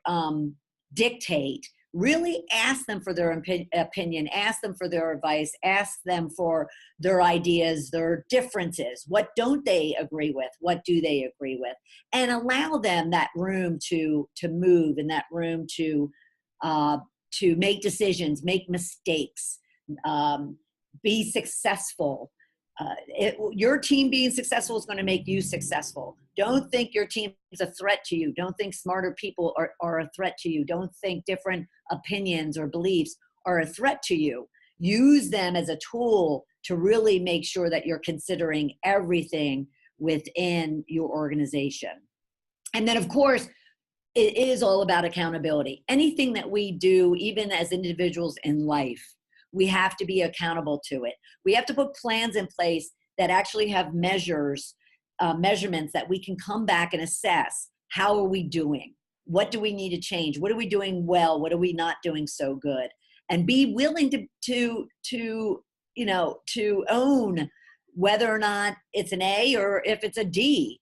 dictate. Really ask them for their opinion, ask them for their advice, ask them for their ideas, their differences. What don't they agree with? What do they agree with? And allow them that room to move, and that room to make decisions, make mistakes, be successful. Your team being successful is going to make you successful. Don't think your team is a threat to you. Don't think smarter people are a threat to you. Don't think different opinions or beliefs are a threat to you. Use them as a tool to really make sure that you're considering everything within your organization. And then, of course, it is all about accountability. Anything that we do, even as individuals in life, we have to be accountable to it. We have to put plans in place that actually have measurements that we can come back and assess. How are we doing? What do we need to change? What are we doing well? What are we not doing so good? And be willing to own whether or not it's an A or if it's a D,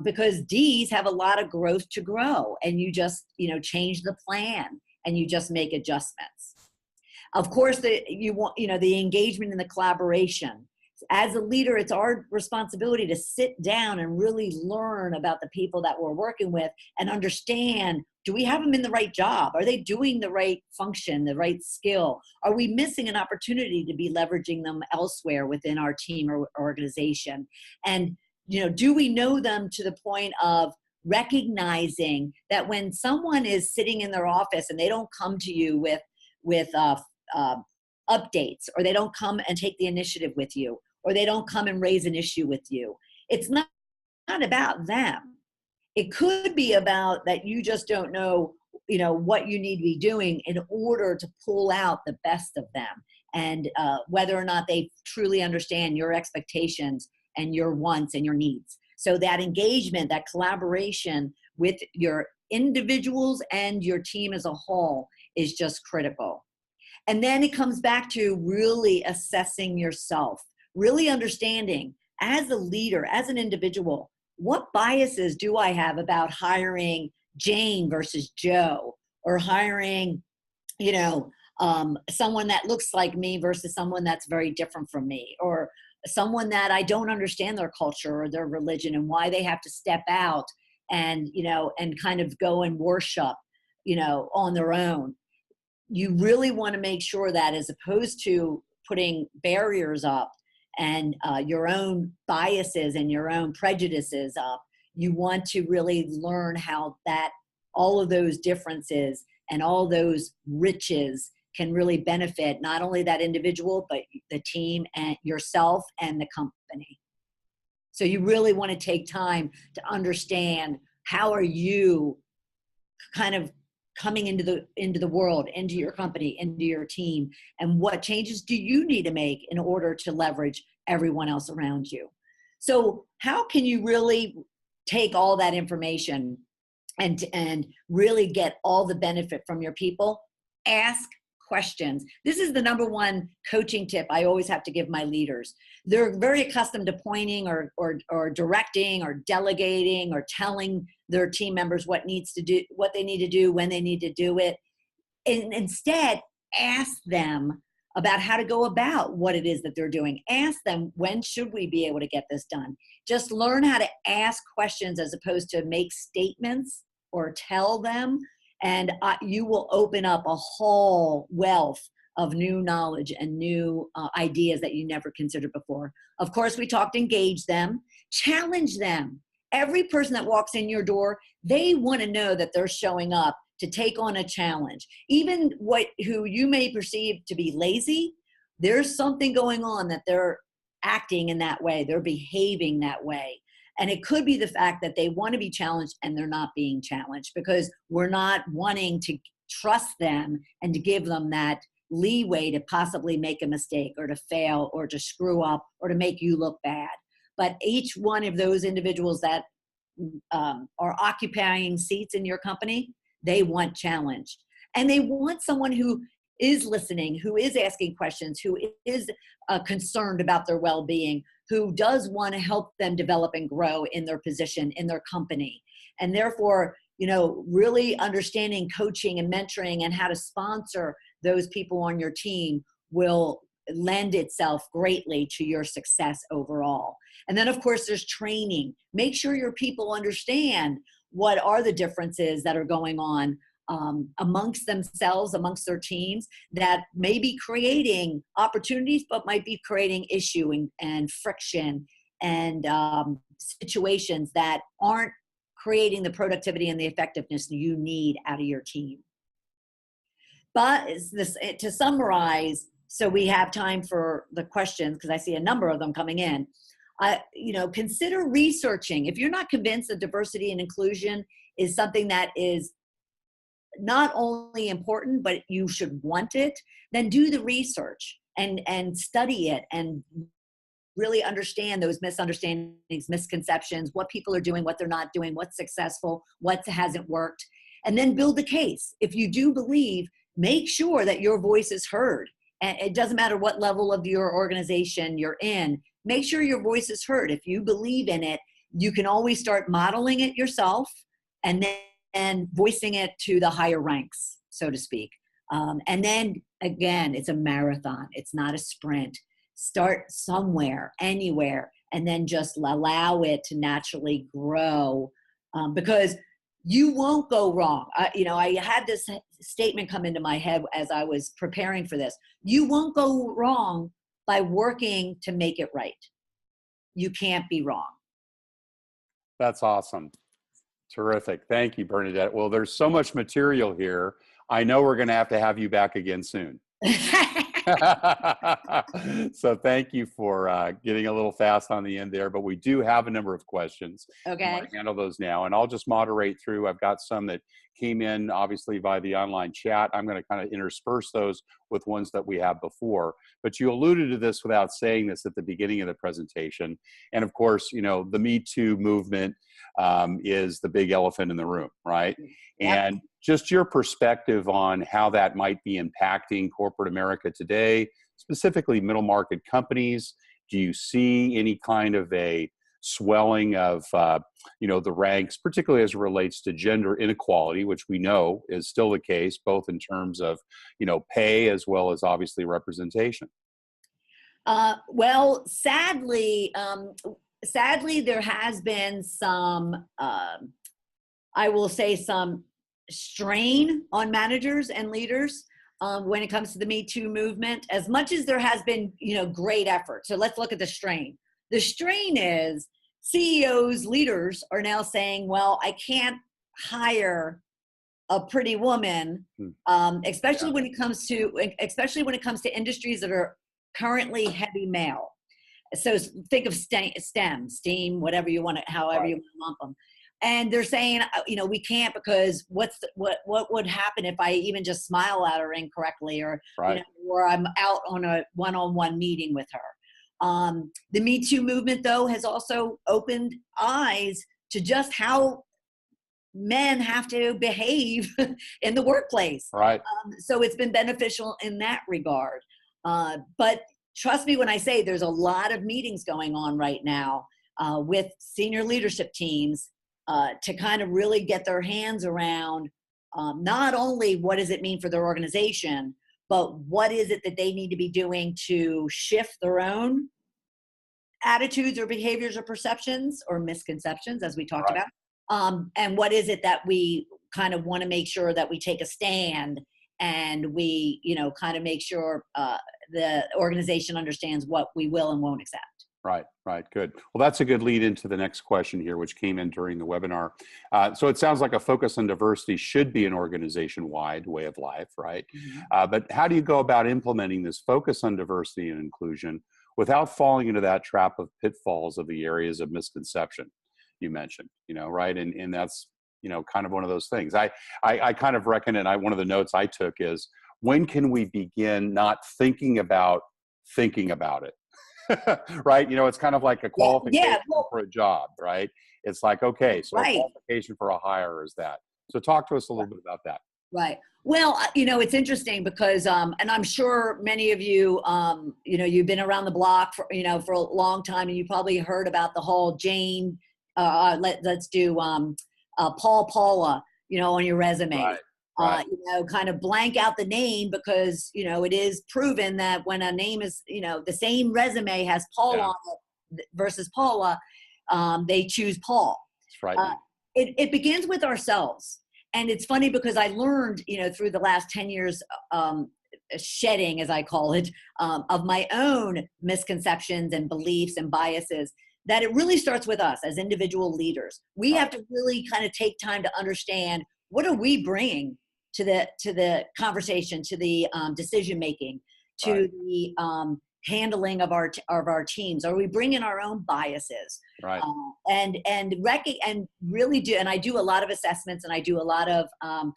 because Ds have a lot of growth to grow, and you just change the plan and you just make adjustments. Of course, the engagement and the collaboration. As a leader, it's our responsibility to sit down and really learn about the people that we're working with and understand, do we have them in the right job? Are they doing the right function, the right skill? Are we missing an opportunity to be leveraging them elsewhere within our team or organization? And, do we know them to the point of recognizing that when someone is sitting in their office and they don't come to you with updates, or they don't come and take the initiative with you, or they don't come and raise an issue with you, it's not about them. It could be about that you just don't know, what you need to be doing in order to pull out the best of them, and whether or not they truly understand your expectations and your wants and your needs. So that engagement, that collaboration with your individuals and your team as a whole is just critical. And then it comes back to really assessing yourself, really understanding as a leader, as an individual, what biases do I have about hiring Jane versus Joe, or hiring, someone that looks like me versus someone that's very different from me, or someone that I don't understand their culture or their religion and why they have to step out and kind of go and worship, on their own. You really want to make sure that, as opposed to putting barriers up and your own biases and your own prejudices up, you want to really learn how that all of those differences and all those riches can really benefit not only that individual, but the team and yourself and the company. So you really want to take time to understand, how are you kind of coming into the world, into your company, into your team, and what changes do you need to make in order to leverage everyone else around you? So how can you really take all that information and really get all the benefit from your people? Ask questions. This is the number one coaching tip I always have to give my leaders. They're very accustomed to pointing or directing or delegating or telling their team members what they need to do, when they need to do it. And instead, ask them about how to go about what it is that they're doing. Ask them, when should we be able to get this done? Just learn how to ask questions as opposed to make statements or tell them. And you will open up a whole wealth of new knowledge and new ideas that you never considered before. Of course, we talked engage them, challenge them. Every person that walks in your door, they want to know that they're showing up to take on a challenge. Even who you may perceive to be lazy, there's something going on that they're acting in that way, they're behaving that way. And it could be the fact that they want to be challenged and they're not being challenged because we're not wanting to trust them and to give them that leeway to possibly make a mistake or to fail or to screw up or to make you look bad. But each one of those individuals that are occupying seats in your company, they want challenge. And they want someone who is listening, who is asking questions, who is concerned about their well-being, who does want to help them develop and grow in their position, in their company. And therefore, really understanding coaching and mentoring and how to sponsor those people on your team will lend itself greatly to your success overall. And then, of course, there's training. Make sure your people understand what are the differences that are going on amongst themselves, amongst their teams, that may be creating opportunities, but might be creating issue and friction and situations that aren't creating the productivity and the effectiveness you need out of your team. But to summarize, so we have time for the questions, because I see a number of them coming in. Consider researching. If you're not convinced that diversity and inclusion is something that is not only important, but you should want it, then do the research and study it and really understand those misunderstandings, misconceptions, what people are doing, what they're not doing, what's successful, what hasn't worked, and then build a case. If you do believe, make sure that your voice is heard. And it doesn't matter what level of your organization you're in, make sure your voice is heard. If you believe in it, you can always start modeling it yourself and then voicing it to the higher ranks, so to speak. And then again, it's a marathon. It's not a sprint. Start somewhere, anywhere, and then just allow it to naturally grow, because you won't go wrong. I had this statement come into my head as I was preparing for this. You won't go wrong by working to make it right. You can't be wrong. That's awesome. Terrific. Thank you, Bernadette. Well, there's so much material here. I know we're going to have you back again soon. So thank you for getting a little fast on the end there, but we do have a number of questions. Okay. I'm going to handle those now, and I'll just moderate through. I've got some that came in, obviously, via the online chat. I'm going to kind of intersperse those with ones that we have before. But you alluded to this without saying this at the beginning of the presentation. And of course, the Me Too movement is the big elephant in the room, right? Yep. And just your perspective on how that might be impacting corporate America today, specifically middle market companies. Do you see any kind of a swelling of, the ranks, particularly as it relates to gender inequality, which we know is still the case, both in terms of, pay as well as obviously representation? Well, sadly, there has been some, I will say, some strain on managers and leaders when it comes to the Me Too movement, as much as there has been, great effort. So let's look at the strain. The strain is CEOs, leaders are now saying, well, I can't hire a pretty woman, especially when it comes to industries that are currently heavy male. So think of STEM, STEAM, whatever you want to, however you want to lump them. And they're saying, we can't, because what would happen if I even just smile at her incorrectly, or or I'm out on a one-on-one meeting with her. The Me Too movement, though, has also opened eyes to just how men have to behave in the workplace. Right. So it's been beneficial in that regard. But trust me when I say there's a lot of meetings going on right now with senior leadership teams to kind of really get their hands around not only what does it mean for their organization, but what is it that they need to be doing to shift their own attitudes or behaviors or perceptions or misconceptions, as we talked about. And what is it that we kind of want to make sure that we take a stand and we, kind of make sure the organization understands what we will and won't accept. Right. Good. Well, that's a good lead into the next question here, which came in during the webinar. So it sounds like a focus on diversity should be an organization-wide way of life, right? Mm-hmm. But how do you go about implementing this focus on diversity and inclusion without falling into that trap of pitfalls of the areas of misconception you mentioned, right? And that's, kind of one of those things. I kind of reckon, and one of the notes I took is, when can we begin not thinking about it? Right? It's kind of like a qualification for a job, right? It's like, okay, so a Right. qualification for a hire is that. So talk to us a little bit about that. Right. Well, it's interesting because, and I'm sure many of you, you've been around the block for a long time, and you probably heard about the whole Jane. Let's do Paul Paula, on your resume. Right. Right. Kind of blank out the name because it is proven that when a name is the same resume has Paul Yeah. on it versus Paula, they choose Paul. It's frightening. It begins with ourselves. And it's funny because I learned, through the last 10 years, shedding, as I call it, of my own misconceptions and beliefs and biases, that it really starts with us as individual leaders. We have to really kind of take time to understand, what are we bringing to the conversation, to the decision making, to the handling of our teams? Are we bringing our own biases? Right. And really do, and I do a lot of assessments, and I do a lot of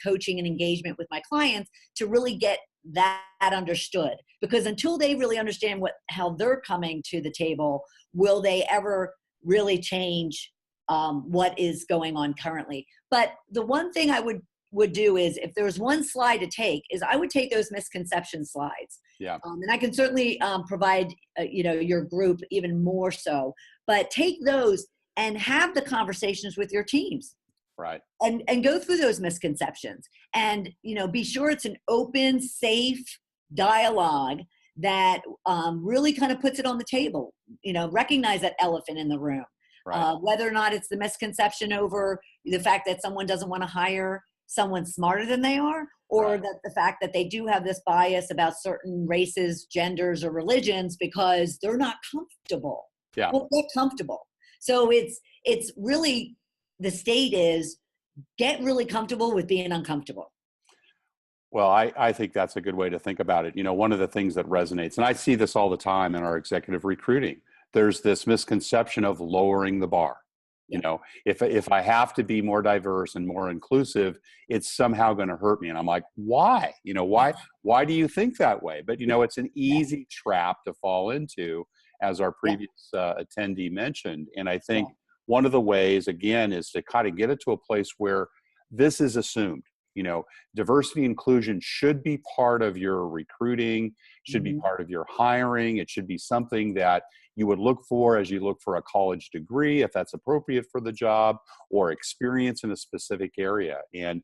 coaching and engagement with my clients to really get that understood. Because until they really understand how they're coming to the table, will they ever really change what is going on currently? But the one thing I would do is, if there was one slide to take, is I would take those misconception slides. Yeah. And I can certainly provide, your group even more so, but take those and have the conversations with your teams. Right. And go through those misconceptions, and, be sure it's an open, safe dialogue that really kind of puts it on the table. Recognize that elephant in the room. Right. Whether or not it's the misconception over the fact that someone doesn't want to hire someone smarter than they are, or that the fact that they do have this bias about certain races, genders, or religions because they're not comfortable. Yeah. Well, get comfortable. So it's really, the state is, get really comfortable with being uncomfortable. Well, I think that's a good way to think about it. One of the things that resonates, and I see this all the time in our executive recruiting, there's this misconception of lowering the bar. If I have to be more diverse and more inclusive, it's somehow going to hurt me. And I'm like, why? Why do you think that way? But, it's an easy trap to fall into, as our previous attendee mentioned. And I think one of the ways, again, is to kind of get it to a place where this is assumed. Diversity inclusion should be part of your recruiting, should be part of your hiring. It should be something that you would look for as you look for a college degree, if that's appropriate for the job, or experience in a specific area. And,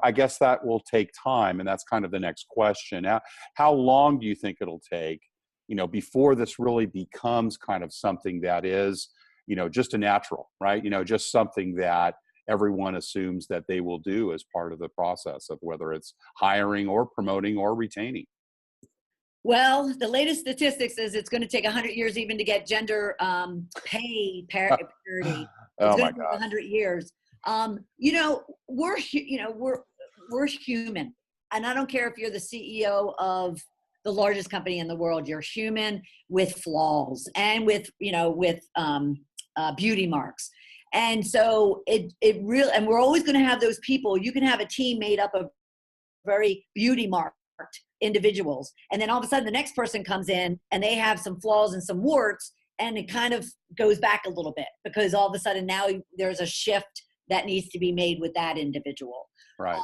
I guess that will take time. And that's kind of the next question. Now, how long do you think it'll take, before this really becomes kind of something that is, just a natural, right? Just something that everyone assumes that they will do as part of the process of whether it's hiring or promoting or retaining? Well, the latest statistics is it's going to take 100 years even to get gender pay parity. It's going to take 100 years. We're human, and I don't care if you're the CEO of the largest company in the world. You're human with flaws and with beauty marks. And so and we're always going to have those people. You can have a team made up of very beauty marked individuals, and then all of a sudden the next person comes in and they have some flaws and some warts, and it kind of goes back a little bit because all of a sudden now there's a shift that needs to be made with that individual. Right.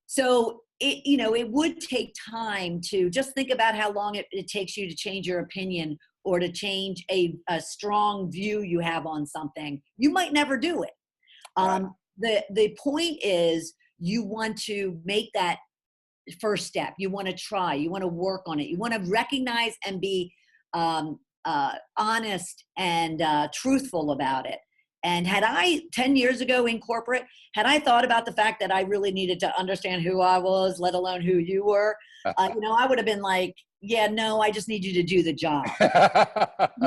So it would take time to just think about how long it takes you to change your opinion or to change a strong view you have on something. You might never do it. Right. The point is, you want to make that first step. You want to try. You want to work on it. You want to recognize and be honest and truthful about it. And had I 10 years ago in corporate, had I thought about the fact that I really needed to understand who I was, let alone who you were, I would have been like, yeah, no, I just need you to do the job.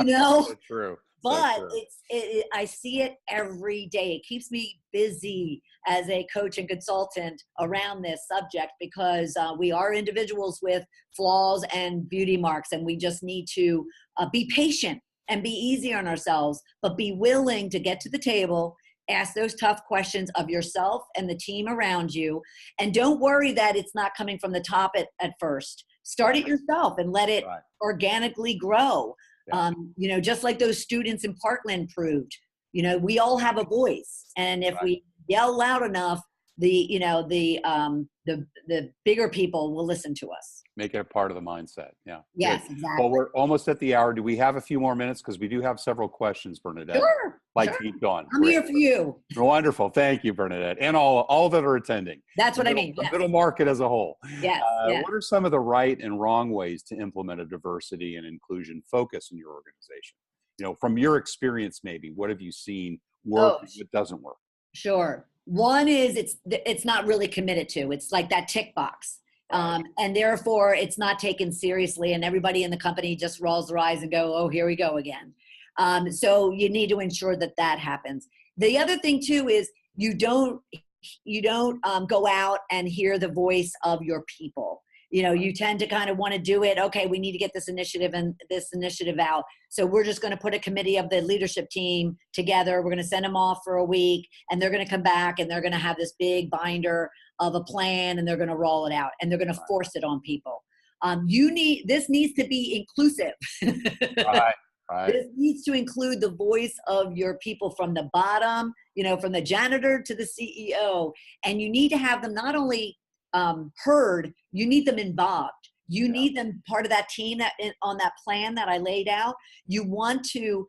So true. But So true. I see it every day. It keeps me busy as a coach and consultant around this subject because we are individuals with flaws and beauty marks, and we just need to be patient and be easy on ourselves, but be willing to get to the table, ask those tough questions of yourself and the team around you, and don't worry that it's not coming from the top at first. Start it yourself and let it organically grow. Yeah. Just like those students in Parkland proved, we all have a voice. And if we yell loud enough, the bigger people will listen to us. Make it a part of the mindset. Yeah. Yes, Good. exactly. Well, we're almost at the hour. Do we have a few more minutes? Because we do have several questions, Bernadette. Sure. Like to keep going. I'm here for you. Wonderful. Thank you, Bernadette. And all that are attending. That's what I mean. The middle market as a whole. Yes. What are some of the right and wrong ways to implement a diversity and inclusion focus in your organization? From your experience, maybe, what have you seen work and what doesn't work? Sure. One is it's not really committed to. It's like that tick box. And therefore it's not taken seriously, and everybody in the company just rolls their eyes and go, oh, here we go again. So you need to ensure that happens. The other thing too is you don't go out and hear the voice of your people. You tend to kind of want to do it. Okay, we need to get this initiative out. So we're just going to put a committee of the leadership team together. We're going to send them off for a week, and they're going to come back and they're going to have this big binder of a plan, and they're going to roll it out, and they're going to force it on people. This needs to be inclusive. Right. This needs to include the voice of your people from the bottom, from the janitor to the CEO, and you need to have them not only heard, you need them involved. You need them part of that team on that plan that I laid out. You want to,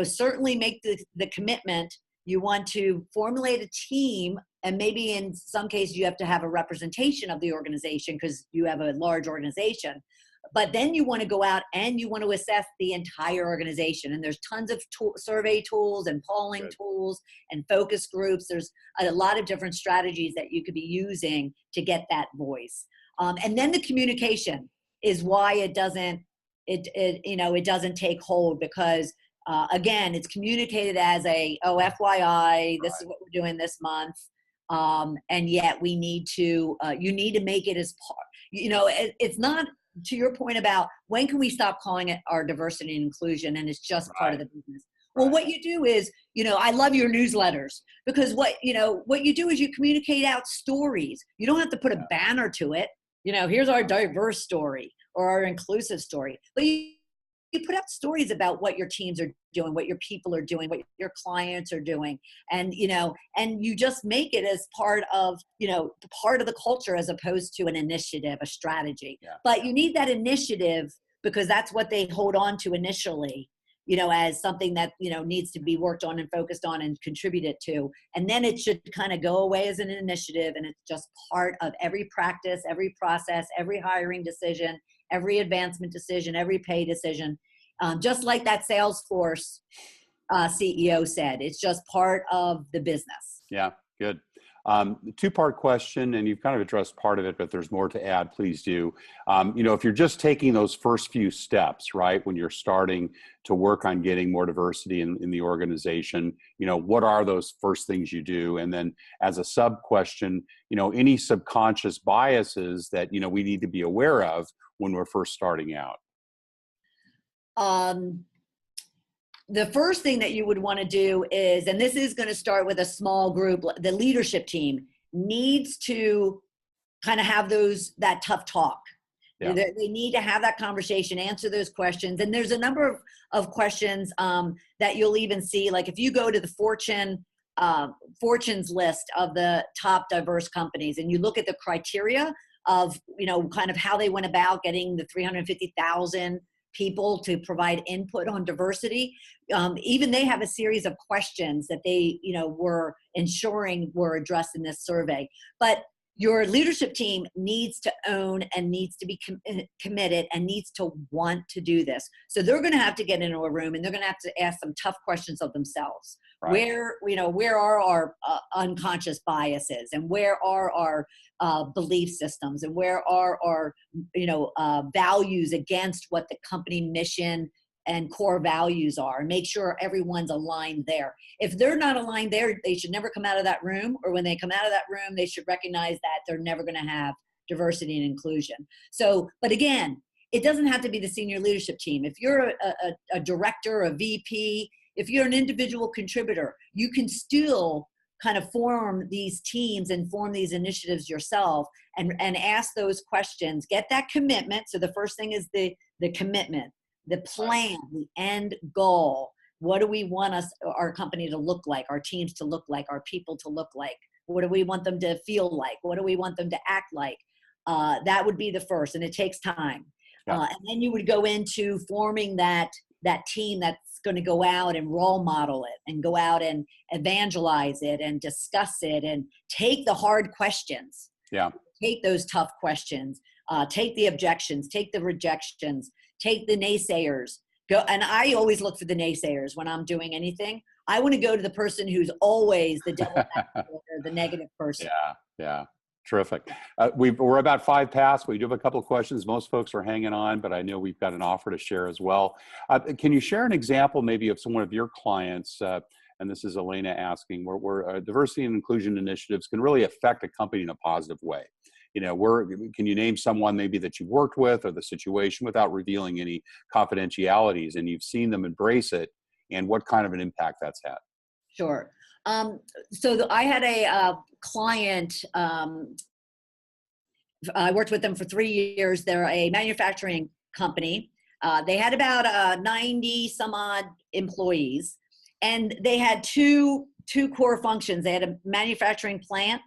certainly make the commitment. You want to formulate a team, and maybe in some cases you have to have a representation of the organization because you have a large organization. But then you want to go out and you want to assess the entire organization. And there's tons of survey tools and polling tools and focus groups. There's a lot of different strategies that you could be using to get that voice. And then the communication is why it doesn't take hold, because again, it's communicated as FYI, this is what we're doing this month. And yet we need to, you need to make it as part, it's not, to your point about when can we stop calling it our diversity and inclusion and it's just part of the business. Well, what you do is, I love your newsletters, because what you do is you communicate out stories. You don't have to put a banner to it. Here's our diverse story or our inclusive story, but you put out stories about what your teams are doing, what your people are doing, what your clients are doing. And, and you just make it as part of the culture as opposed to an initiative, a strategy. Yeah. But you need that initiative because that's what they hold on to initially, as something that, needs to be worked on and focused on and contributed to. And then it should kind of go away as an initiative. And it's just part of every practice, every process, every hiring decision, every advancement decision, every pay decision. Just like that Salesforce CEO said, it's just part of the business. Yeah, good. Two-part question, and you've kind of addressed part of it, but there's more to add, please do. If you're just taking those first few steps, right, when you're starting to work on getting more diversity in the organization, what are those first things you do? And then as a sub-question, any subconscious biases that, we need to be aware of when we're first starting out? The first thing that you would want to do is, and this is going to start with a small group, the leadership team needs to kind of have that tough talk. Yeah. They need to have that conversation, answer those questions. And there's a number of questions that you'll even see, like if you go to the Fortune's list of the top diverse companies and you look at the criteria of, kind of how they went about getting the 350,000 people to provide input on diversity. Even they have a series of questions that they, were ensuring were addressed in this survey. But your leadership team needs to own and needs to be committed and needs to want to do this. So they're going to have to get into a room and they're going to have to ask some tough questions of themselves. Right. Where are our unconscious biases, and where are our belief systems, and where are our values against what the company mission and core values are, and make sure everyone's aligned there. If they're not aligned there, they should never come out of that room, or when they come out of that room, they should recognize that they're never going to have diversity and inclusion. So, but again, it doesn't have to be the senior leadership team. If you're a director, a VP, if you're an individual contributor, you can still kind of form these teams and form these initiatives yourself and ask those questions, get that commitment. So the first thing is the commitment, the plan, the end goal, What do we want our company to look like, our teams to look like, our people to look like? What do we want them to feel like? What do we want them to act like? That would be the first, and it takes time. Yeah. And then you would go into forming that team that's going to go out and role model it and go out and evangelize it and discuss it and take the hard questions. Yeah. Take those tough questions. Take the objections. Take the rejections. Take the naysayers. Go. And I always look for the naysayers when I'm doing anything. I want to go to the person who's always the devil advocate or the negative person. Yeah. Terrific. We're about 5 past. We do have a couple of questions. Most folks are hanging on, but I know we've got an offer to share as well. Can you share an example maybe of one of your clients, and this is Elena asking, where diversity and inclusion initiatives can really affect a company in a positive way? Can you name someone maybe that you've worked with or the situation without revealing any confidentialities, and you've seen them embrace it, and what kind of an impact that's had? Sure. I had a client, I worked with them for 3 years. They're a manufacturing company. They had about 90 some odd employees, and they had two core functions. They had a manufacturing plant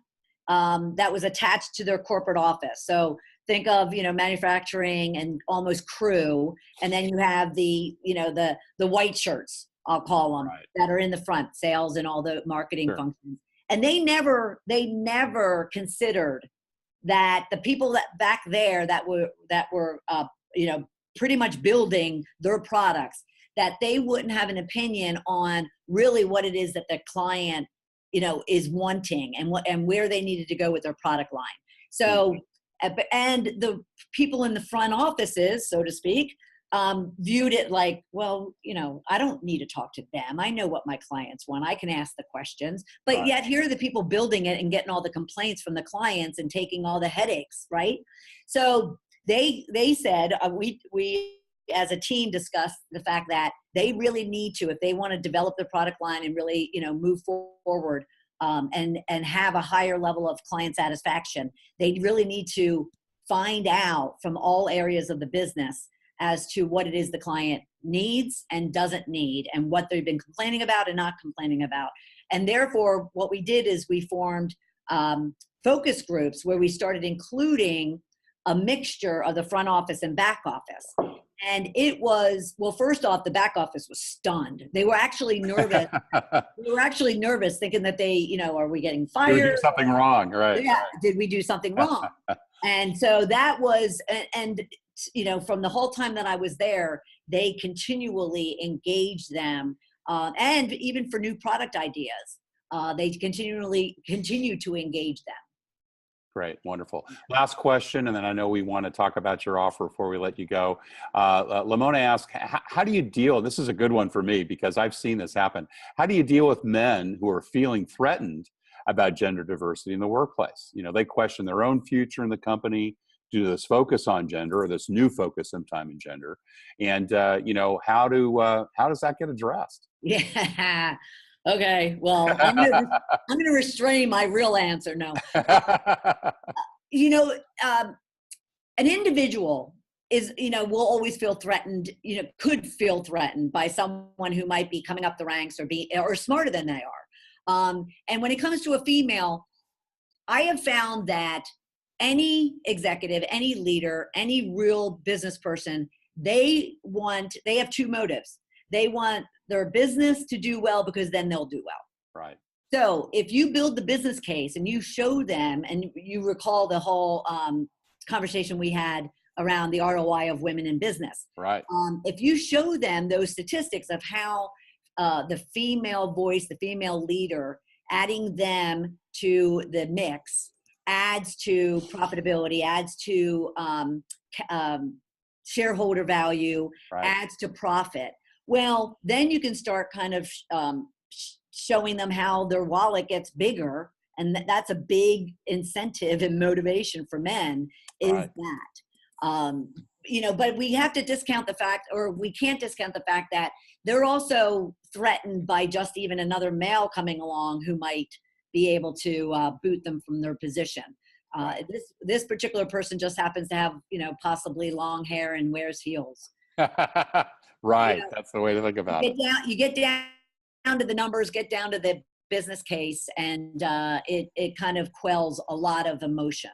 that was attached to their corporate office. So think of, manufacturing and almost crew. And then you have the white shirts, I'll call them, right, that are in the front, sales and all the marketing functions. And they never considered that the people that back there that were pretty much building their products, that they wouldn't have an opinion on really what it is that the client, is wanting and where they needed to go with their product line. So, and the people in the front offices, so to speak, viewed it like, well, I don't need to talk to them. I know what my clients want. I can ask the questions. But yet here are the people building it and getting all the complaints from the clients and taking all the headaches, right? So they said, we as a team discussed the fact that they really need to, if they want to develop their product line and really, move forward and have a higher level of client satisfaction, they really need to find out from all areas of the business as to what it is the client needs and doesn't need, and what they've been complaining about and not complaining about. And therefore, what we did is we formed focus groups where we started including a mixture of the front office and back office. And it was, well, first off, the back office was stunned. They were actually nervous. Thinking that are we getting fired? Did we do something wrong, right? Yeah, did we do something wrong? And so that was, and from the whole time that I was there, they continually engaged them, and even for new product ideas, they continue to engage them. Great, wonderful. Last question, and then I know we want to talk about your offer before we let you go. Lamona asks, how do you deal, this is a good one for me because I've seen this happen, how do you deal with men who are feeling threatened about gender diversity in the workplace? They question their own future in the company due to this focus on gender, or this new focus sometime in gender. And, how does that get addressed? Yeah. Okay. Well, I'm going to restrain my real answer. No. An individual is, will always feel threatened, could feel threatened by someone who might be coming up the ranks or smarter than they are. And when it comes to a female, I have found that any executive, any leader, any real business person, they have two motives. They want their business to do well because then they'll do well. Right. So if you build the business case and you show them, and you recall the whole conversation we had around the ROI of women in business. Right. If you show them those statistics of how the female voice, the female leader, adding them to the mix adds to profitability, adds to shareholder value, right, adds to profit. Well, then you can start kind of showing them how their wallet gets bigger. And that's a big incentive and motivation for men is right, that. But we have to discount the fact, or we can't discount the fact that they're also threatened by just even another male coming along who might be able to boot them from their position. This particular person just happens to have, possibly long hair and wears heels. Right. You know, That's the way to think about it. you get down to the numbers, get down to the business case, and it kind of quells a lot of emotions.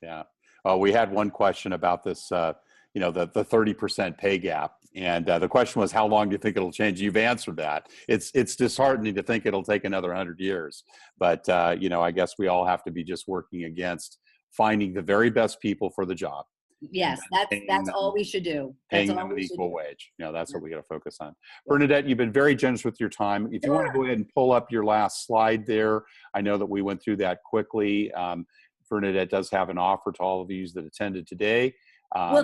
Yeah. Well, we had one question about this, the 30% pay gap. And the question was, how long do you think it'll change? You've answered that. It's disheartening to think it'll take another 100 years. But, I guess we all have to be just working against finding the very best people for the job. Yes, that's all we should do. That's Paying all them an we should equal do. wage. That's what we got to focus on. Yeah. Bernadette, you've been very generous with your time. If you want to Sure. go ahead and pull up your last slide there, I know that we went through that quickly. Bernadette does have an offer to all of you that attended today. Well, There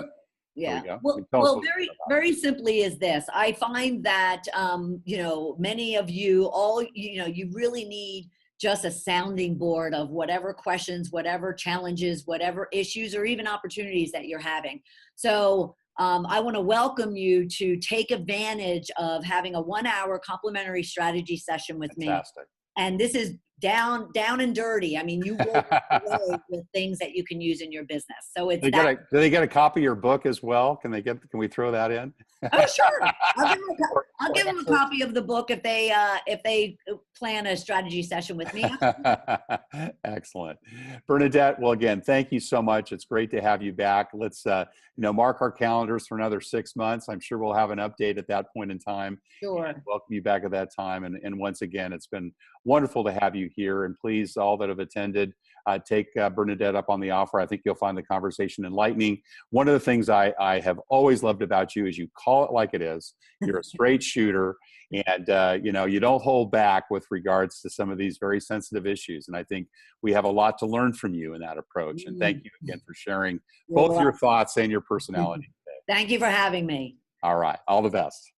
we yeah. go. Well, Tell us a little very, bit about very simply is this. I find that, many of you all, you really need just a sounding board of whatever questions, whatever challenges, whatever issues, or even opportunities that you're having. So I want to welcome you to take advantage of having a 1-hour complimentary strategy session with me. Fantastic. And this is down and dirty. I mean, you will away with things that you can use in your business. So it's Do they get a copy of your book as well? Can we throw that in? Oh, sure. I'll give them a copy of the book if they plan a strategy session with me. Excellent. Bernadette, well, again, thank you so much. It's great to have you back. Let's, mark our calendars for another 6 months. I'm sure we'll have an update at that point in time. Sure. Welcome you back at that time. And once again, it's been wonderful to have you here. And please, all that have attended, take Bernadette up on the offer. I think you'll find the conversation enlightening. One of the things I have always loved about you is you call it like it is. You're a straight shooter, and you don't hold back with regards to some of these very sensitive issues. And I think we have a lot to learn from you in that approach. And thank you again for sharing both your thoughts and your personality today. Thank you for having me. All right. All the best.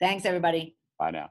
Thanks, everybody. Bye now.